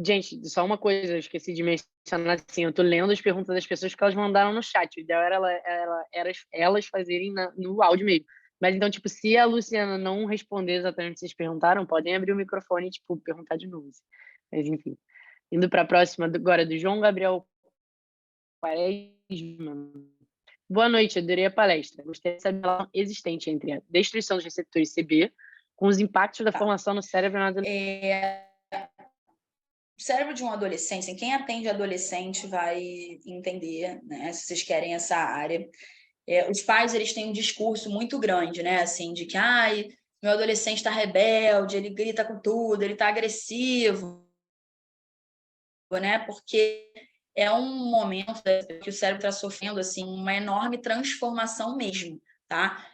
Gente, só uma coisa, eu esqueci de mencionar, assim, eu tô lendo as perguntas das pessoas que elas mandaram no chat, o ideal era elas fazerem no áudio mesmo. Mas então, tipo, se a Luciana não responder exatamente o que vocês perguntaram, podem abrir o microfone e, tipo, perguntar de novo. Mas, enfim. Indo para a próxima, agora, do João Gabriel Quaresma. Boa noite, adorei a palestra. Gostaria de saber a relação existente entre a destruição dos receptores CB com os impactos da formação no cérebro na adolescência. O cérebro de um adolescente, assim, quem atende adolescente vai entender, né, se vocês querem essa área. Os pais, eles têm um discurso muito grande, né, assim, de que, meu adolescente está rebelde, ele grita com tudo, ele está agressivo, né, porque é um momento que o cérebro está sofrendo, assim, uma enorme transformação mesmo, tá?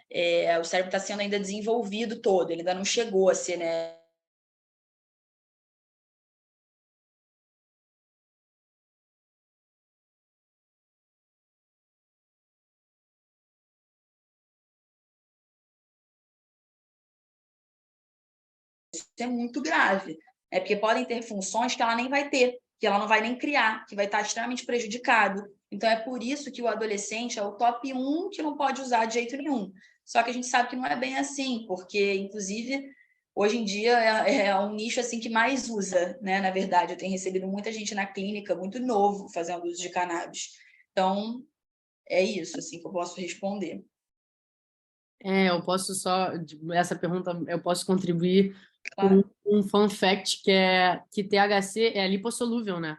O cérebro está sendo ainda desenvolvido todo, ele ainda não chegou a ser, né, isso é muito grave. Porque podem ter funções que ela nem vai ter, que ela não vai nem criar, que vai estar extremamente prejudicado. Então, é por isso que o adolescente é o top 1 que não pode usar de jeito nenhum. Só que a gente sabe que não é bem assim, porque, inclusive, hoje em dia é um nicho assim que mais usa, né? Na verdade, eu tenho recebido muita gente na clínica, muito novo, fazendo uso de cannabis. Então, é isso assim que eu posso responder. Eu posso essa pergunta, eu posso contribuir Claro. com um fun fact, que THC é lipossolúvel, né?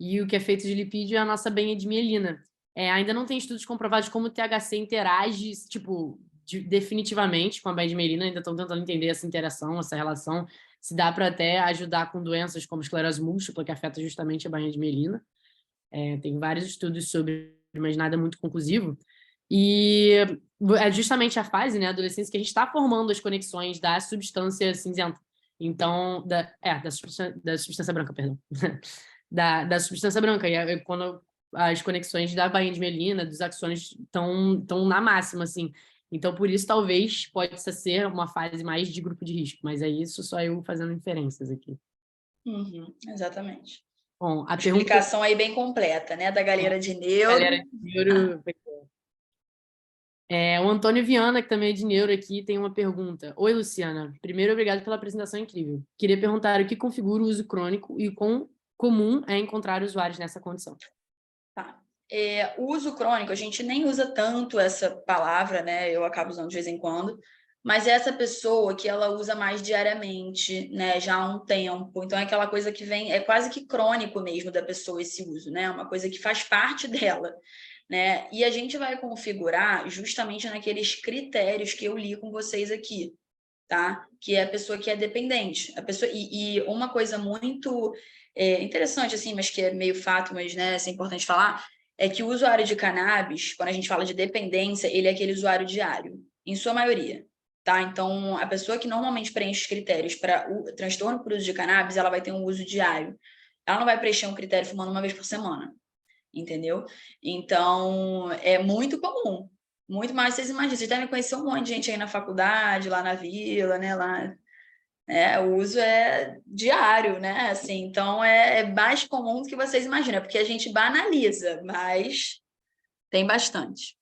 E o que é feito de lipídio é a nossa bainha de mielina. Ainda não tem estudos comprovados como o THC interage, tipo, definitivamente com a bainha de mielina, ainda estão tentando entender essa interação, essa relação, se dá para até ajudar com doenças como esclerose múltipla, que afeta justamente a bainha de mielina. Tem vários estudos sobre, mas nada muito conclusivo. E é justamente a fase, né, adolescência, que a gente está formando as conexões da substância cinzenta. Então, da substância branca, perdão. da substância branca. E quando as conexões da bainha de mielina, dos axônios, estão na máxima, assim. Então, por isso, talvez, pode ser uma fase mais de grupo de risco. Mas é isso, só eu fazendo inferências aqui. Exatamente. Bom, a explicação aí bem completa, né? Da galera de neuro. Galera de neuro. O Antônio Viana, que também é de neuro aqui, tem uma pergunta. Oi, Luciana. Primeiro, obrigado pela apresentação incrível. Queria perguntar o que configura o uso crônico e quão comum é encontrar usuários nessa condição. Tá. O uso crônico, a gente nem usa tanto essa palavra, né? Eu acabo usando de vez em quando, mas é essa pessoa que ela usa mais diariamente, né? Já há um tempo. Então, é aquela coisa que vem, é quase que crônico mesmo da pessoa esse uso, né? Uma coisa que faz parte dela, né? E a gente vai configurar justamente naqueles critérios que eu li com vocês aqui, tá? Que é a pessoa que é dependente. A pessoa, e uma coisa muito interessante, assim, mas que é meio fato, mas, né, é importante falar, é que o usuário de cannabis, quando a gente fala de dependência, ele é aquele usuário diário, em sua maioria, tá? Então, a pessoa que normalmente preenche os critérios para o transtorno por uso de cannabis, ela vai ter um uso diário. Ela não vai preencher um critério fumando uma vez por semana, entendeu? Então, é muito comum. Muito mais vocês imaginam. Vocês devem conhecer um monte de gente aí na faculdade, lá na vila, né? Lá, o uso é diário, né? Assim, então, é mais comum do que vocês imaginam, porque a gente banaliza, mas tem bastante.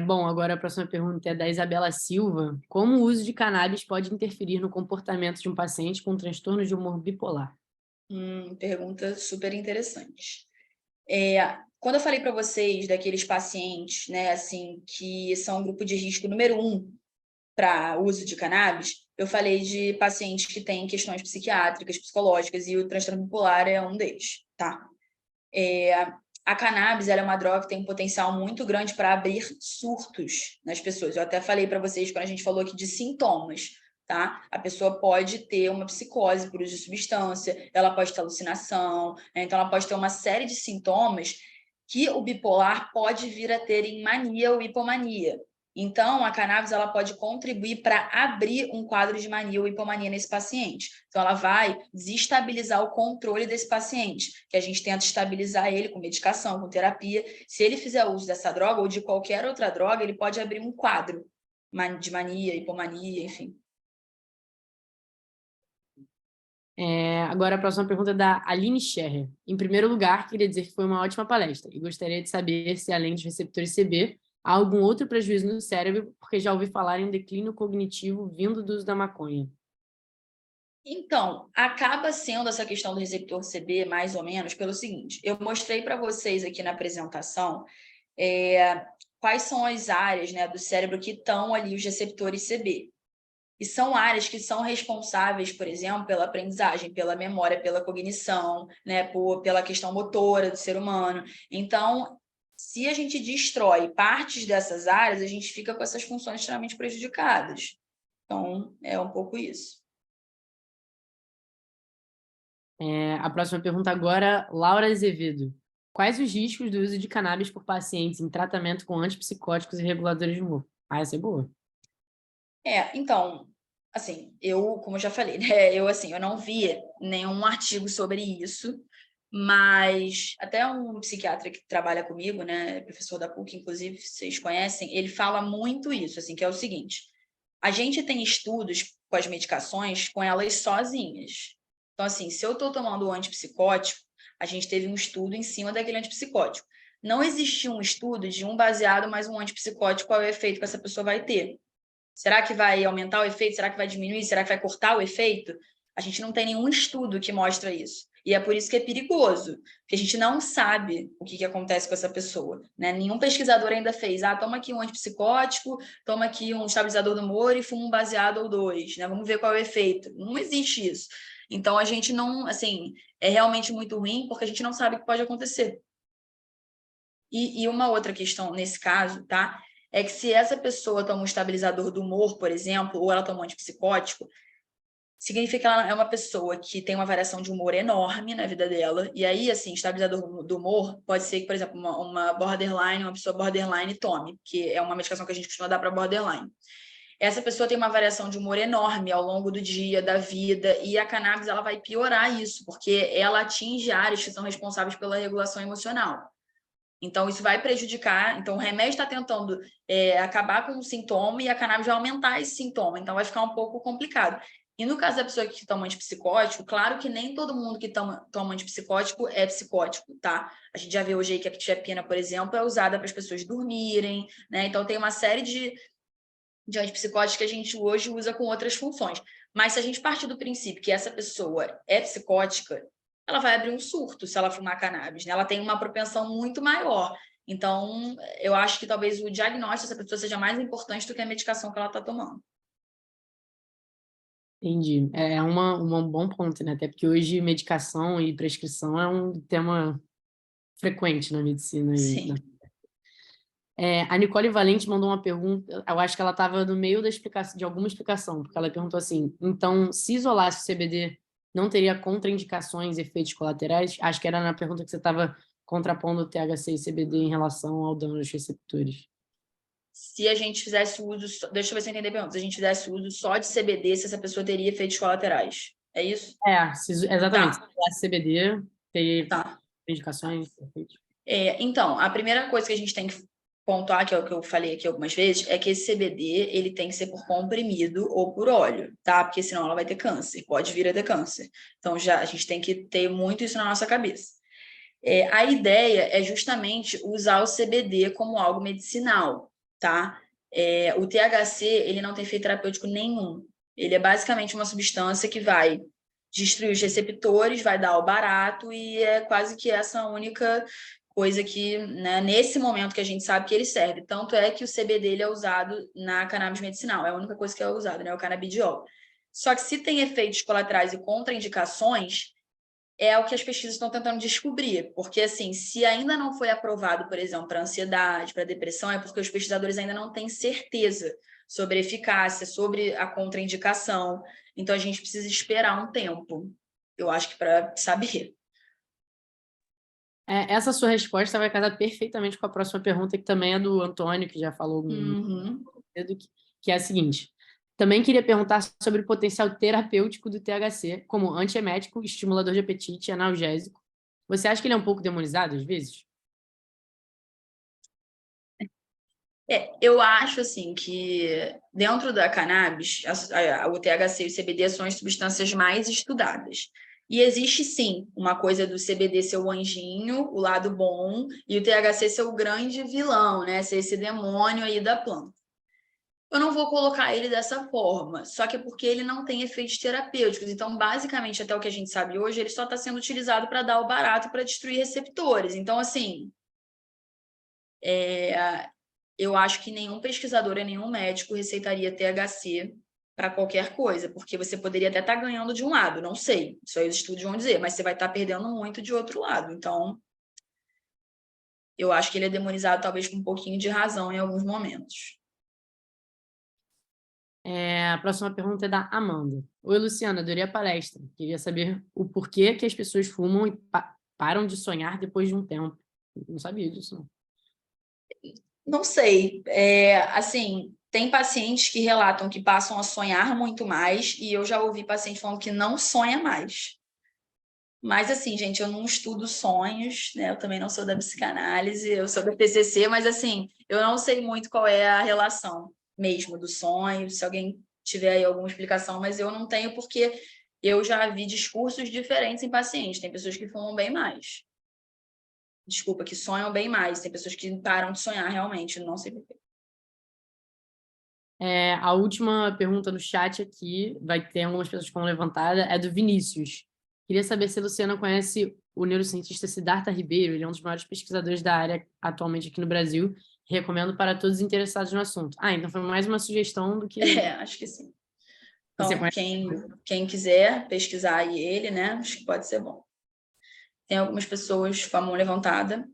Bom, agora a próxima pergunta é da Isabela Silva. Como o uso de cannabis pode interferir no comportamento de um paciente com transtorno de humor bipolar? Pergunta super interessante. Quando eu falei para vocês daqueles pacientes, né, assim, que são o grupo de risco número 1 para uso de cannabis, eu falei de pacientes que têm questões psiquiátricas, psicológicas, e o transtorno bipolar é um deles, tá? A cannabis, ela é uma droga que tem um potencial muito grande para abrir surtos nas pessoas. Eu até falei para vocês, quando a gente falou aqui de sintomas, tá? A pessoa pode ter uma psicose por uso de substância, ela pode ter alucinação, né? Então ela pode ter uma série de sintomas que o bipolar pode vir a ter em mania ou hipomania. Então, a cannabis ela pode contribuir para abrir um quadro de mania ou hipomania nesse paciente. Então, ela vai desestabilizar o controle desse paciente, que a gente tenta estabilizar ele com medicação, com terapia. Se ele fizer uso dessa droga ou de qualquer outra droga, ele pode abrir um quadro de mania, hipomania, enfim. Agora a próxima pergunta é da Aline Scherrer. Em primeiro lugar, queria dizer que foi uma ótima palestra e gostaria de saber se, além dos receptores CB, há algum outro prejuízo no cérebro, porque já ouvi falar em um declínio cognitivo vindo do uso da maconha. Então, acaba sendo essa questão do receptor CB, mais ou menos, pelo seguinte: eu mostrei para vocês aqui na apresentação quais são as áreas, né, do cérebro que estão ali os receptores CB. E são áreas que são responsáveis, por exemplo, pela aprendizagem, pela memória, pela cognição, né, pela questão motora do ser humano. Então, se a gente destrói partes dessas áreas, a gente fica com essas funções extremamente prejudicadas. Então, é um pouco isso. A próxima pergunta agora, Laura Azevedo. Quais os riscos do uso de cannabis por pacientes em tratamento com antipsicóticos e reguladores de humor? Essa é boa. Então, assim, como eu já falei, né, eu não vi nenhum artigo sobre isso, mas até um psiquiatra que trabalha comigo, né, professor da PUC, inclusive, vocês conhecem, ele fala muito isso, assim, que é o seguinte: a gente tem estudos com as medicações com elas sozinhas. Então, assim, se eu estou tomando um antipsicótico, a gente teve um estudo em cima daquele antipsicótico. Não existiu um estudo de um baseado mais um antipsicótico, qual é o efeito que essa pessoa vai ter. Será que vai aumentar o efeito? Será que vai diminuir? Será que vai cortar o efeito? A gente não tem nenhum estudo que mostra isso. E é por isso que é perigoso, porque a gente não sabe o que acontece com essa pessoa, né? Nenhum pesquisador ainda fez, toma aqui um antipsicótico, toma aqui um estabilizador do humor e fuma um baseado ou 2, né? Vamos ver qual é o efeito. Não existe isso. Então, a gente não, assim, é realmente muito ruim, porque a gente não sabe o que pode acontecer. E uma outra questão nesse caso, tá? É que se essa pessoa toma um estabilizador do humor, por exemplo, ou ela toma um antipsicótico, significa que ela é uma pessoa que tem uma variação de humor enorme na vida dela. E aí, assim, estabilizador do humor pode ser que, por exemplo, uma pessoa borderline tome, que é uma medicação que a gente costuma dar para borderline. Essa pessoa tem uma variação de humor enorme ao longo do dia, da vida, e a cannabis ela vai piorar isso, porque ela atinge áreas que são responsáveis pela regulação emocional. Então, isso vai prejudicar. Então, o remédio está tentando acabar com o sintoma e a cannabis vai aumentar esse sintoma. Então, vai ficar um pouco complicado. E no caso da pessoa que toma antipsicótico, claro que nem todo mundo que toma antipsicótico é psicótico, tá? A gente já vê hoje aí que a quetiapina, por exemplo, é usada para as pessoas dormirem, né? Então, tem uma série de antipsicóticos que a gente hoje usa com outras funções. Mas se a gente partir do princípio que essa pessoa é psicótica, ela vai abrir um surto se ela fumar cannabis, né? Ela tem uma propensão muito maior. Então, eu acho que talvez o diagnóstico dessa pessoa seja mais importante do que a medicação que ela está tomando. Entendi. É um bom ponto, né? Até porque hoje medicação e prescrição é um tema frequente na medicina. Sim. A Nicole Valente mandou uma pergunta, eu acho que ela estava no meio de alguma explicação, porque ela perguntou assim, então, se isolasse o CBD, não teria contraindicações e efeitos colaterais? Acho que era na pergunta que você estava contrapondo o THC e CBD em relação ao dano dos receptores. Se a gente fizesse uso... Deixa eu ver se eu entendi a pergunta. Se a gente fizesse uso só de CBD, se essa pessoa teria efeitos colaterais. É isso? Exatamente. Tá. Se isolasse CBD, teria indicações, efeitos. Então, a primeira coisa que a gente tem que pontuar, que é o que eu falei aqui algumas vezes, é que esse CBD ele tem que ser por comprimido ou por óleo, tá? Porque senão ela vai ter câncer, pode vir a ter câncer. Então, a gente tem que ter muito isso na nossa cabeça. A ideia é justamente usar o CBD como algo medicinal, tá? O THC, ele não tem efeito terapêutico nenhum. Ele é basicamente uma substância que vai destruir os receptores, vai dar o barato, e é quase que essa a única coisa que, né, nesse momento que a gente sabe que ele serve. Tanto é que o CBD ele é usado na cannabis medicinal, é a única coisa que é usada, né, o canabidiol. Só que se tem efeitos colaterais e contraindicações, é o que as pesquisas estão tentando descobrir, porque, assim, se ainda não foi aprovado, por exemplo, para ansiedade, para depressão, é porque os pesquisadores ainda não têm certeza sobre a eficácia, sobre a contraindicação, então a gente precisa esperar um tempo, eu acho que para saber. Essa sua resposta vai casar perfeitamente com a próxima pergunta, que também é do Antônio, que já falou que é a seguinte. Também queria perguntar sobre o potencial terapêutico do THC como antiemético, estimulador de apetite e analgésico. Você acha que ele é um pouco demonizado às vezes? Eu acho, assim, que dentro da cannabis, o THC e o CBD são as substâncias mais estudadas. E existe, sim, uma coisa do CBD ser o anjinho, o lado bom, e o THC ser o grande vilão, né? Ser esse demônio aí da planta. Eu não vou colocar ele dessa forma, só que é porque ele não tem efeitos terapêuticos. Então, basicamente, até o que a gente sabe hoje, ele só está sendo utilizado para dar o barato, para destruir receptores. Então, assim, eu acho que nenhum pesquisador e nenhum médico receitaria THC para qualquer coisa, porque você poderia até estar ganhando de um lado, não sei, isso aí os estudos vão dizer, mas você vai estar perdendo muito de outro lado. Então, eu acho que ele é demonizado talvez com um pouquinho de razão em alguns momentos. A próxima pergunta é da Amanda. Oi, Luciana, adorei a palestra. Queria saber o porquê que as pessoas fumam e param de sonhar depois de um tempo. Não sabia disso, não. Não sei. Assim, tem pacientes que relatam que passam a sonhar muito mais, e eu já ouvi paciente falando que não sonha mais. Mas, assim, gente, eu não estudo sonhos, né? Eu também não sou da psicanálise, eu sou da TCC, mas, assim, eu não sei muito qual é a relação mesmo do sonho, se alguém tiver aí alguma explicação, mas eu não tenho, porque eu já vi discursos diferentes em pacientes. Tem pessoas que fumam bem mais. Desculpa, que sonham bem mais. Tem pessoas que param de sonhar realmente, não sei por quê. A última pergunta no chat aqui, vai ter algumas pessoas que vão levantar, é do Vinícius. Queria saber se a Luciana conhece o neurocientista Siddhartha Ribeiro, ele é um dos maiores pesquisadores da área atualmente aqui no Brasil. Recomendo para todos interessados no assunto. Então foi mais uma sugestão do que... Acho que sim. Então, quem quiser pesquisar aí ele, né? Acho que pode ser bom. Tem algumas pessoas com a mão levantada.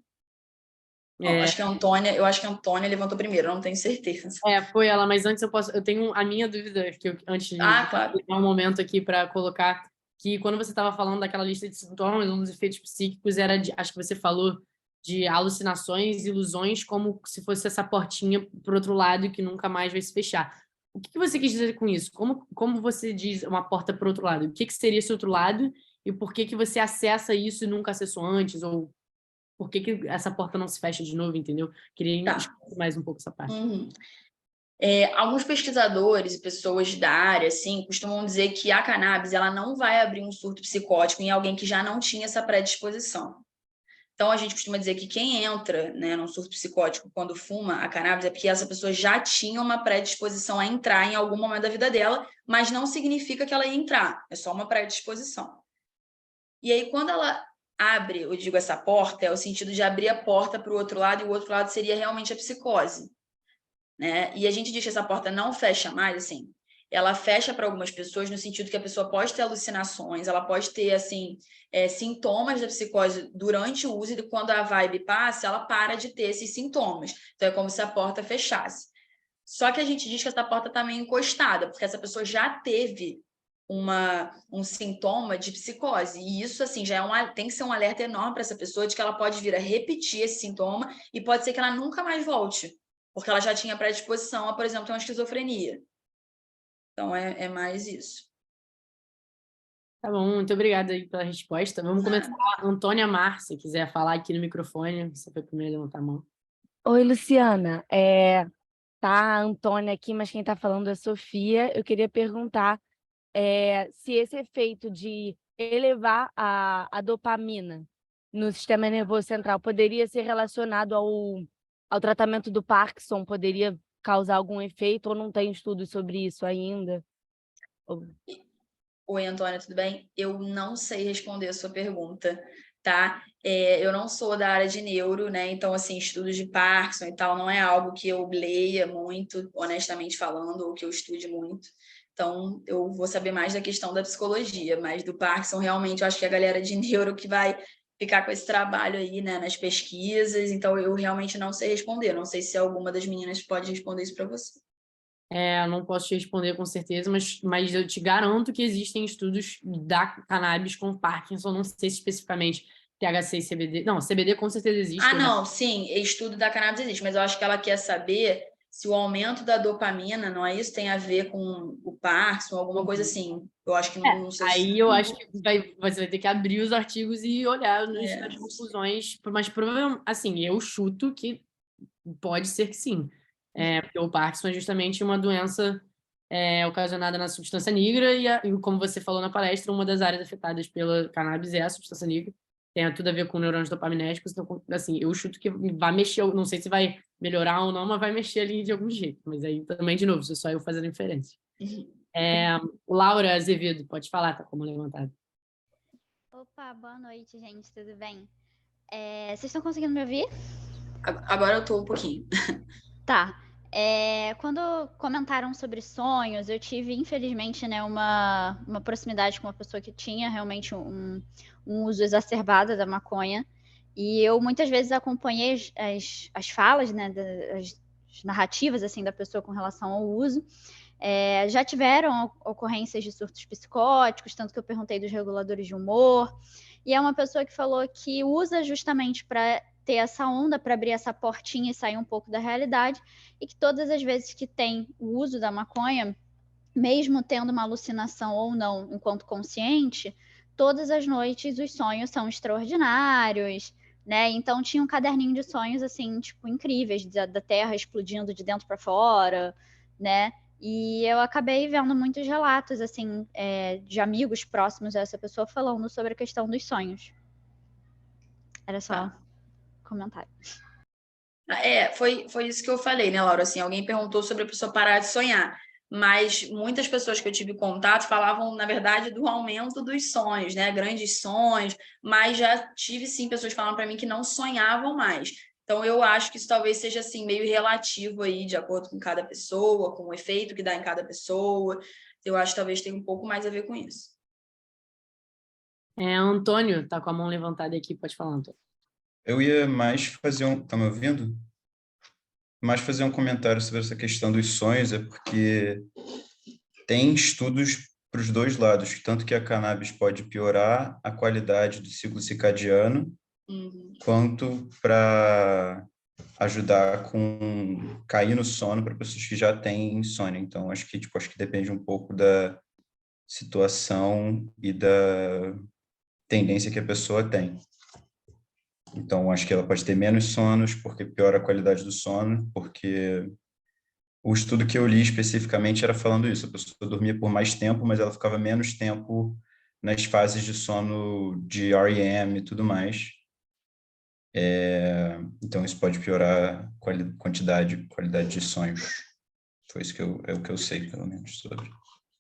Bom, acho que eu acho que a Antônia levantou primeiro, eu não tenho certeza. Foi ela, mas antes eu tenho a minha dúvida, que antes de claro. dar um momento aqui para colocar, que quando você estava falando daquela lista de sintomas, um dos efeitos psíquicos era, acho que você falou, de alucinações, ilusões, como se fosse essa portinha para outro lado que nunca mais vai se fechar. O que você quis dizer com isso? Como você diz uma porta para outro lado? O que seria esse outro lado e por que você acessa isso e nunca acessou antes? Ou por que essa porta não se fecha de novo, entendeu? Queria explicar mais um pouco essa parte. Alguns pesquisadores e pessoas da área, assim, costumam dizer que a cannabis ela não vai abrir um surto psicótico em alguém que já não tinha essa predisposição. Então, a gente costuma dizer que quem entra, né, num surto psicótico quando fuma a cannabis é porque essa pessoa já tinha uma predisposição a entrar em algum momento da vida dela, mas não significa que ela ia entrar, é só uma predisposição. E aí, quando ela abre, eu digo essa porta, é o sentido de abrir a porta para o outro lado, e o outro lado seria realmente a psicose, né? E a gente diz que essa porta não fecha mais, assim, ela fecha para algumas pessoas no sentido que a pessoa pode ter alucinações, ela pode ter, assim, sintomas da psicose durante o uso, e quando a vibe passa, ela para de ter esses sintomas. Então, é como se a porta fechasse. Só que a gente diz que essa porta está meio encostada, porque essa pessoa já teve um sintoma de psicose, e isso, assim, já tem que ser um alerta enorme para essa pessoa de que ela pode vir a repetir esse sintoma e pode ser que ela nunca mais volte, porque ela já tinha predisposição a, por exemplo, ter uma esquizofrenia. Então, é mais isso. Tá bom, muito obrigada aí pela resposta. Vamos começar. Antônia Mar, se quiser falar aqui no microfone, você foi a primeira a levantar a mão. Oi, Luciana. Tá a Antônia aqui, mas quem está falando é a Sofia. Eu queria perguntar se esse efeito de elevar a dopamina no sistema nervoso central poderia ser relacionado ao tratamento do Parkinson, poderia causar algum efeito, ou não tem estudos sobre isso ainda? Oi, Antônia, tudo bem? Eu não sei responder a sua pergunta, tá? Eu não sou da área de neuro, né? Então, assim, estudos de Parkinson e tal não é algo que eu leia muito, honestamente falando, ou que eu estude muito. Então, eu vou saber mais da questão da psicologia, mas do Parkinson, realmente, eu acho que é a galera de neuro que vai ficar com esse trabalho aí, né, nas pesquisas. Então, eu realmente não sei responder. Não sei se alguma das meninas pode responder isso para você. Eu não posso te responder com certeza, mas eu te garanto que existem estudos da cannabis com Parkinson, não sei se especificamente THC e CBD. Não, CBD com certeza existe. Ah, não, sim, estudo da cannabis existe, mas eu acho que ela quer saber se o aumento da dopamina, não é isso, tem a ver com o Parkinson, alguma coisa assim. Eu acho que não sei se... Aí eu acho que você vai ter que abrir os artigos e olhar as não sei. conclusões, mas provavelmente, assim, eu chuto que pode ser que sim. Porque o Parkinson é justamente uma doença ocasionada na substância negra e, como você falou na palestra, uma das áreas afetadas pela cannabis é a substância negra. Tem tudo a ver com neurônios dopaminérgicos. Então, assim, eu chuto que vai mexer, não sei se vai melhorar ou não, mas vai mexer ali de algum jeito. Mas aí também, de novo, isso é só eu fazendo inferência. Laura Azevedo, pode falar, tá como levantado. Opa, boa noite, gente, tudo bem? Vocês estão conseguindo me ouvir? Agora eu tô um pouquinho. Tá. Quando comentaram sobre sonhos, eu tive, infelizmente, né, uma proximidade com uma pessoa que tinha realmente um uso exacerbado da maconha. E eu muitas vezes acompanhei as falas, né, as narrativas assim da pessoa com relação ao uso. Já tiveram ocorrências de surtos psicóticos, tanto que eu perguntei dos reguladores de humor. E é uma pessoa que falou que usa justamente para ter essa onda, para abrir essa portinha e sair um pouco da realidade, e que todas as vezes que tem o uso da maconha, mesmo tendo uma alucinação ou não enquanto consciente, todas as noites os sonhos são extraordinários, né? Então tinha um caderninho de sonhos assim, tipo, incríveis, da Terra explodindo de dentro para fora, né? E eu acabei vendo muitos relatos assim de amigos próximos a essa pessoa falando sobre a questão dos sonhos. Era só comentário. Foi isso que eu falei, né, Laura? Assim, alguém perguntou sobre a pessoa parar de sonhar, mas muitas pessoas que eu tive contato falavam, na verdade, do aumento dos sonhos, né? Grandes sonhos, mas já tive, sim, pessoas falando para mim que não sonhavam mais. Então, eu acho que isso talvez seja, assim, meio relativo aí, de acordo com cada pessoa, com o efeito que dá em cada pessoa. Eu acho que talvez tenha um pouco mais a ver com isso. Antônio, tá com a mão levantada aqui, pode falar, Antônio. Eu ia mais fazer um... Tá me ouvindo? Mais fazer um comentário sobre essa questão dos sonhos, porque tem estudos para os dois lados, tanto que a cannabis pode piorar a qualidade do ciclo circadiano, quanto para ajudar com cair no sono para pessoas que já têm insônia. Então, acho que depende um pouco da situação e da tendência que a pessoa tem. Então, acho que ela pode ter menos sonos, porque piora a qualidade do sono, porque o estudo que eu li especificamente era falando isso, a pessoa dormia por mais tempo, mas ela ficava menos tempo nas fases de sono de REM e tudo mais. Então, isso pode piorar a qualidade de sonhos. Foi isso é o que eu sei, pelo menos, sobre.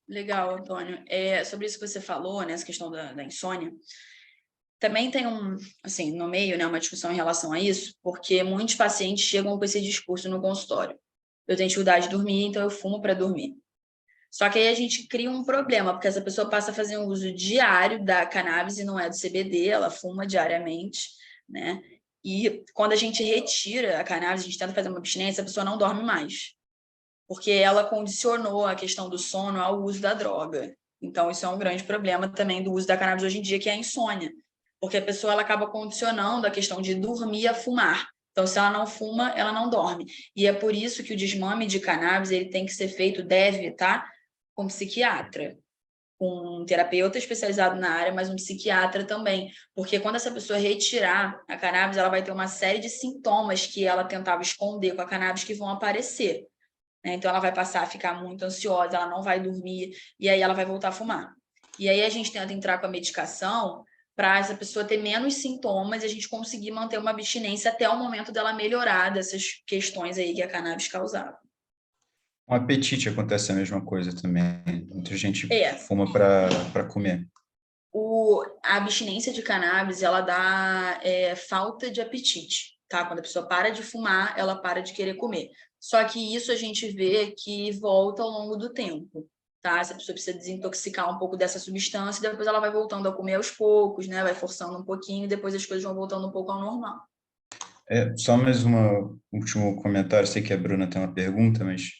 Legal, Antônio. Sobre isso que você falou, né, essa questão da insônia, também tem assim, no meio, né, uma discussão em relação a isso, porque muitos pacientes chegam com esse discurso no consultório. Eu tenho dificuldade de dormir, então eu fumo para dormir. Só que aí a gente cria um problema, porque essa pessoa passa a fazer um uso diário da cannabis e não é do CBD, ela fuma diariamente, né? E quando a gente retira a cannabis, a gente tenta fazer uma abstinência, a pessoa não dorme mais, porque ela condicionou a questão do sono ao uso da droga. Então, isso é um grande problema também do uso da cannabis hoje em dia, que é a insônia, porque a pessoa ela acaba condicionando a questão de dormir a fumar. Então, se ela não fuma, ela não dorme. E é por isso que o desmame de cannabis ele tem que ser feito, deve estar com psiquiatra, com um terapeuta especializado na área, mas um psiquiatra também. Porque quando essa pessoa retirar a cannabis, ela vai ter uma série de sintomas que ela tentava esconder com a cannabis que vão aparecer. Então, ela vai passar a ficar muito ansiosa, ela não vai dormir, e aí ela vai voltar a fumar. E aí a gente tenta entrar com a medicação para essa pessoa ter menos sintomas e a gente conseguir manter uma abstinência até o momento dela melhorar dessas questões aí que a cannabis causava. Com apetite acontece a mesma coisa também. Muita gente É. fuma para comer. A abstinência de cannabis, ela dá falta de apetite, tá? Quando a pessoa para de fumar, ela para de querer comer. Só que isso a gente vê que volta ao longo do tempo, tá? Essa pessoa precisa desintoxicar um pouco dessa substância, e depois ela vai voltando a comer aos poucos, né? Vai forçando um pouquinho, e depois as coisas vão voltando um pouco ao normal. Só mais um último comentário. Sei que a Bruna tem uma pergunta, mas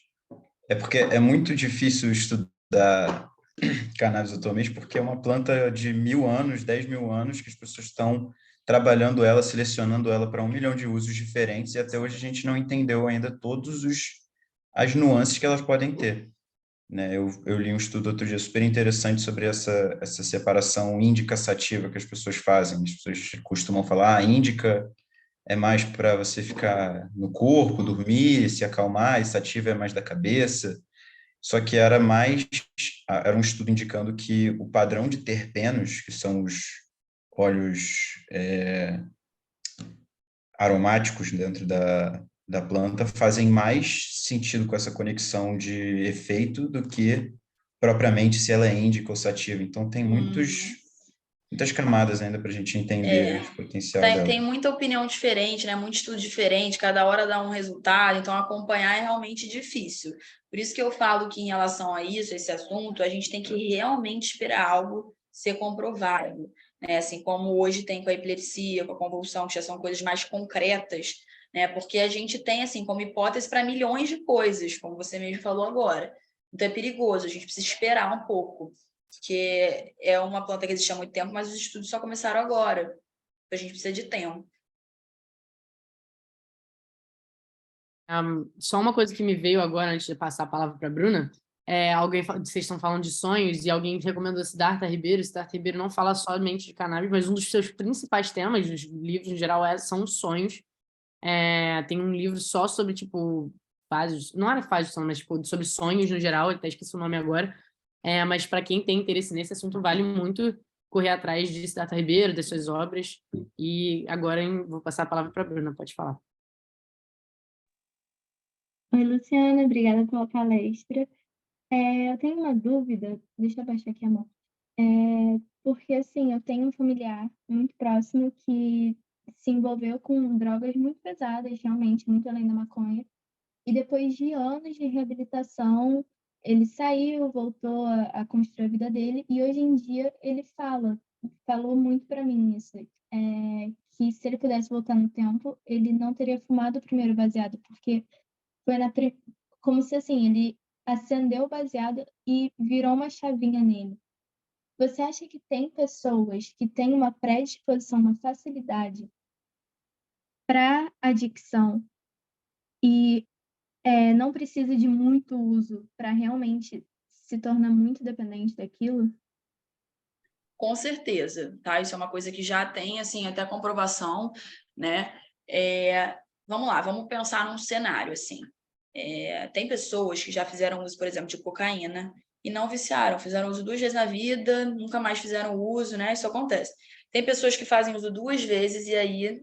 é porque é muito difícil estudar cannabis atualmente, porque é uma planta de 1.000 anos, 10.000 anos, que as pessoas estão trabalhando ela, selecionando ela para 1 milhão de usos diferentes, e até hoje a gente não entendeu ainda todas as nuances que elas podem ter. Né? Eu li um estudo outro dia super interessante sobre essa separação índica-sativa que as pessoas fazem. As pessoas costumam falar, índica é mais para você ficar no corpo, dormir, se acalmar, e sativa é mais da cabeça. Só que era um estudo indicando que o padrão de terpenos, que são os óleos aromáticos dentro da planta, fazem mais sentido com essa conexão de efeito do que propriamente se ela é índica ou sativa. Então tem muitas camadas ainda para a gente entender o potencial dela. Tem muita opinião diferente, né? Muito estudo diferente, cada hora dá um resultado, então acompanhar é realmente difícil. Por isso que eu falo que em relação a isso, esse assunto, a gente tem que realmente esperar algo ser comprovado, né? Assim como hoje tem com a epilepsia, com a convulsão, que já são coisas mais concretas, né? Porque a gente tem, assim, como hipótese para milhões de coisas, como você mesmo falou agora. Então é perigoso, a gente precisa esperar um pouco, porque é uma planta que existe há muito tempo, mas os estudos só começaram agora. A gente precisa de tempo. Só uma coisa que me veio agora, antes de passar a palavra para a Bruna, vocês estão falando de sonhos, e alguém recomendou Siddhartha Ribeiro. Siddhartha Ribeiro não fala somente de cannabis, mas um dos seus principais temas, dos livros em geral, são os sonhos. Tem um livro só sobre, tipo, fases, não era fase de sono, mas tipo, sobre sonhos no geral, ele até esqueci o nome agora. Mas para quem tem interesse nesse assunto, vale muito correr atrás de Siddhartha Ribeiro, das suas obras. E agora vou passar a palavra para a Bruna, pode falar. Oi, Luciana, obrigada pela palestra. Eu tenho uma dúvida, deixa eu baixar aqui a mão. Porque, assim, eu tenho um familiar muito próximo que se envolveu com drogas muito pesadas, realmente, muito além da maconha. E depois de anos de reabilitação, ele saiu, voltou a construir a vida dele, e hoje em dia ele falou muito para mim isso, que se ele pudesse voltar no tempo, ele não teria fumado o primeiro baseado, porque foi como se assim, ele acendeu o baseado e virou uma chavinha nele. Você acha que tem pessoas que têm uma predisposição, uma facilidade para adicção e não precisa de muito uso para realmente se tornar muito dependente daquilo? Com certeza, tá? Isso é uma coisa que já tem, assim, até comprovação, né? Vamos lá, vamos pensar num cenário, assim. Tem pessoas que já fizeram uso, por exemplo, de cocaína e não viciaram, fizeram uso 2 vezes na vida, nunca mais fizeram uso, né? Isso acontece. Tem pessoas que fazem uso 2 vezes e aí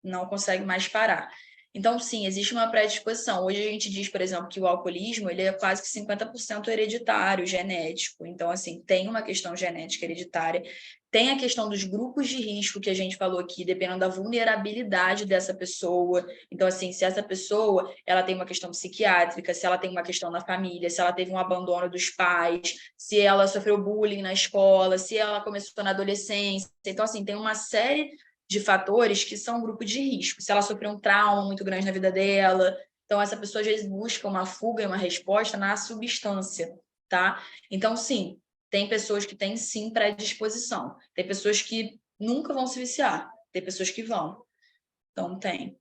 não conseguem mais parar. Então, sim, existe uma predisposição. Hoje a gente diz, por exemplo, que o alcoolismo ele é quase que 50% hereditário, genético. Então, assim, tem uma questão genética hereditária. Tem a questão dos grupos de risco que a gente falou aqui, dependendo da vulnerabilidade dessa pessoa. Então, assim, se essa pessoa ela tem uma questão psiquiátrica, se ela tem uma questão na família, se ela teve um abandono dos pais, se ela sofreu bullying na escola, se ela começou na adolescência. Então, assim, tem uma série de fatores que são um grupo de risco. Se ela sofreu um trauma muito grande na vida dela, então essa pessoa às vezes busca uma fuga e uma resposta na substância, tá? Então, sim, tem pessoas que têm, sim, predisposição. Tem pessoas que nunca vão se viciar. Tem pessoas que vão. Então, tem.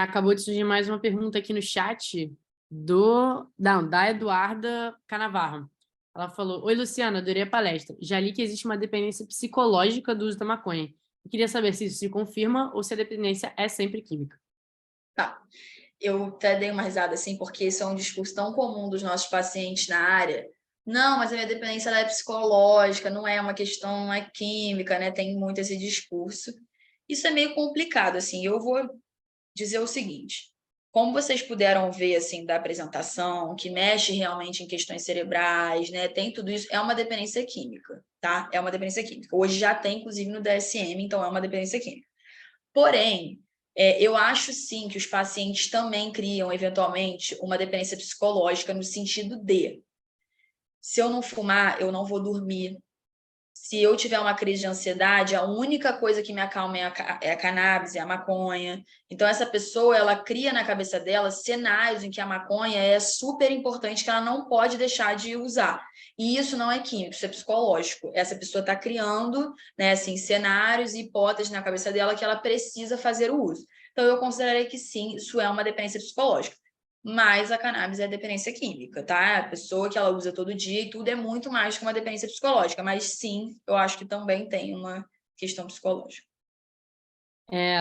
Acabou de surgir mais uma pergunta aqui no chat da Eduarda Canavarro. Ela falou: Oi, Luciana, adorei a palestra. Já li que existe uma dependência psicológica do uso da maconha. Eu queria saber se isso se confirma ou se a dependência é sempre química. Tá. Eu até dei uma risada assim, porque isso é um discurso tão comum dos nossos pacientes na área. Não, mas a minha dependência ela é psicológica, não é uma questão, não é química, né? Tem muito esse discurso. Isso é meio complicado, assim. Eu vou dizer o seguinte: como vocês puderam ver, assim, da apresentação, que mexe realmente em questões cerebrais, né? Tem tudo isso, é uma dependência química, tá? É uma dependência química. Hoje já tem, inclusive, no DSM, então é uma dependência química. Porém, eu acho, sim, que os pacientes também criam, eventualmente, uma dependência psicológica no sentido de, se eu não fumar, eu não vou dormir. Se eu tiver uma crise de ansiedade, a única coisa que me acalma é a cannabis, é a maconha. Então, essa pessoa, ela cria na cabeça dela cenários em que a maconha é super importante, que ela não pode deixar de usar. E isso não é químico, isso é psicológico. Essa pessoa está criando, né, assim, cenários e hipóteses na cabeça dela que ela precisa fazer o uso. Então, eu considerei que sim, isso é uma dependência psicológica. Mas a cannabis é dependência química, tá? A pessoa que ela usa todo dia e tudo é muito mais que uma dependência psicológica, mas sim, eu acho que também tem uma questão psicológica.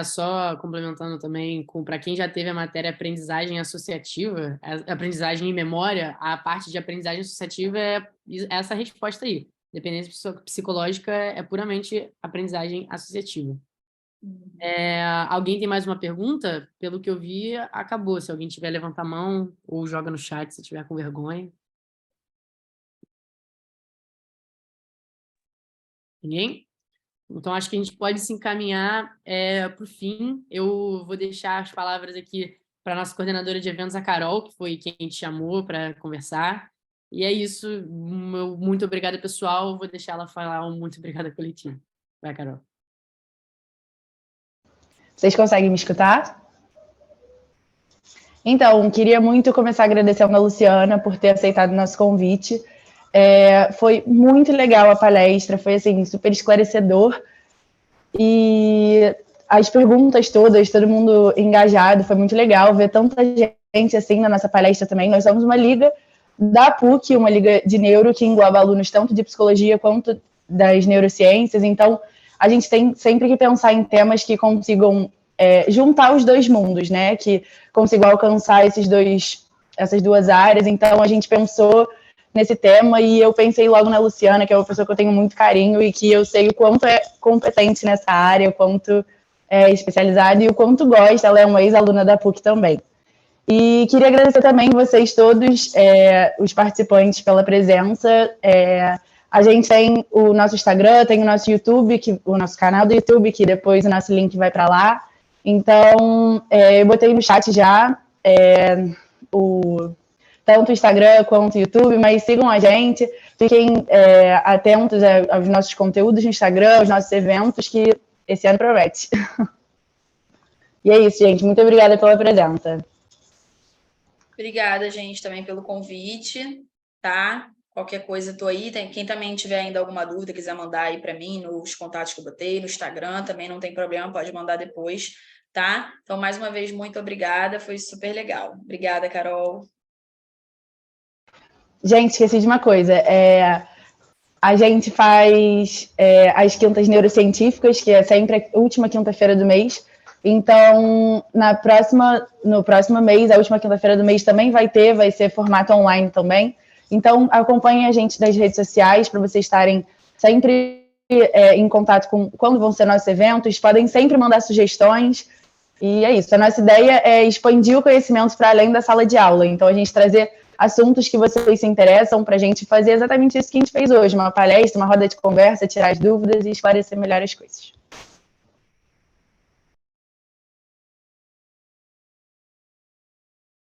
Só complementando também, para quem já teve a matéria aprendizagem associativa, a aprendizagem em memória, a parte de aprendizagem associativa é essa resposta aí. Dependência psicológica é puramente aprendizagem associativa. Alguém tem mais uma pergunta? Pelo que eu vi, acabou. Se alguém tiver, levanta a mão ou joga no chat se tiver com vergonha. Ninguém? Então, acho que a gente pode se encaminhar para o fim. Eu vou deixar as palavras aqui para a nossa coordenadora de eventos, a Carol, que foi quem a gente chamou para conversar. E é isso. Muito obrigada, pessoal. Vou deixar ela falar um muito obrigada coletivo. Vai, Carol. Vocês conseguem me escutar? Então, queria muito começar agradecendo a Luciana por ter aceitado o nosso convite. Foi muito legal a palestra, foi assim, super esclarecedor. E as perguntas todas, todo mundo engajado, foi muito legal ver tanta gente assim na nossa palestra também. Nós somos uma liga da PUC, uma liga de neuro que engloba alunos tanto de psicologia quanto das neurociências. Então, a gente tem sempre que pensar em temas que consigam juntar os dois mundos, né? Que consigam alcançar essas duas áreas. Então, a gente pensou nesse tema e eu pensei logo na Luciana, que é uma pessoa que eu tenho muito carinho e que eu sei o quanto é competente nessa área, o quanto é especializada e o quanto gosta. Ela é uma ex-aluna da PUC também. E queria agradecer também vocês todos, os participantes, pela presença. A gente tem o nosso Instagram, tem o nosso YouTube, o nosso canal do YouTube, que depois o nosso link vai para lá. Então, eu botei no chat já tanto o Instagram quanto o YouTube, mas sigam a gente, fiquem atentos aos nossos conteúdos no Instagram, aos nossos eventos, que esse ano promete. E é isso, gente. Muito obrigada pela presença. Obrigada, gente, também pelo convite, tá? Qualquer coisa, estou aí. Quem também tiver ainda alguma dúvida, quiser mandar aí para mim nos contatos que eu botei, no Instagram, também não tem problema, pode mandar depois, tá? Então, mais uma vez, muito obrigada, foi super legal. Obrigada, Carol. Gente, esqueci de uma coisa. A gente faz as quintas neurocientíficas, que é sempre a última quinta-feira do mês. Então, no próximo mês, a última quinta-feira do mês também vai ser formato online também. Então, acompanhem a gente nas redes sociais para vocês estarem sempre em contato com quando vão ser nossos eventos. Podem sempre mandar sugestões. E é isso. A nossa ideia é expandir o conhecimento para além da sala de aula. Então, a gente trazer assuntos que vocês se interessam para a gente fazer exatamente isso que a gente fez hoje. Uma palestra, uma roda de conversa, tirar as dúvidas e esclarecer melhor as coisas.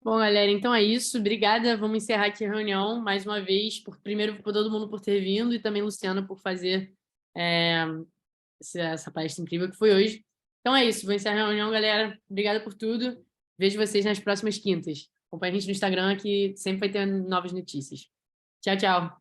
Bom, galera, então é isso. Obrigada. Vamos encerrar aqui a reunião mais uma vez. Primeiro, por todo mundo por ter vindo e também Luciana por fazer essa palestra incrível que foi hoje. Então é isso. Vou encerrar a reunião, galera. Obrigada por tudo. Vejo vocês nas próximas quintas. Acompanhe a gente no Instagram que sempre vai ter novas notícias. Tchau, tchau.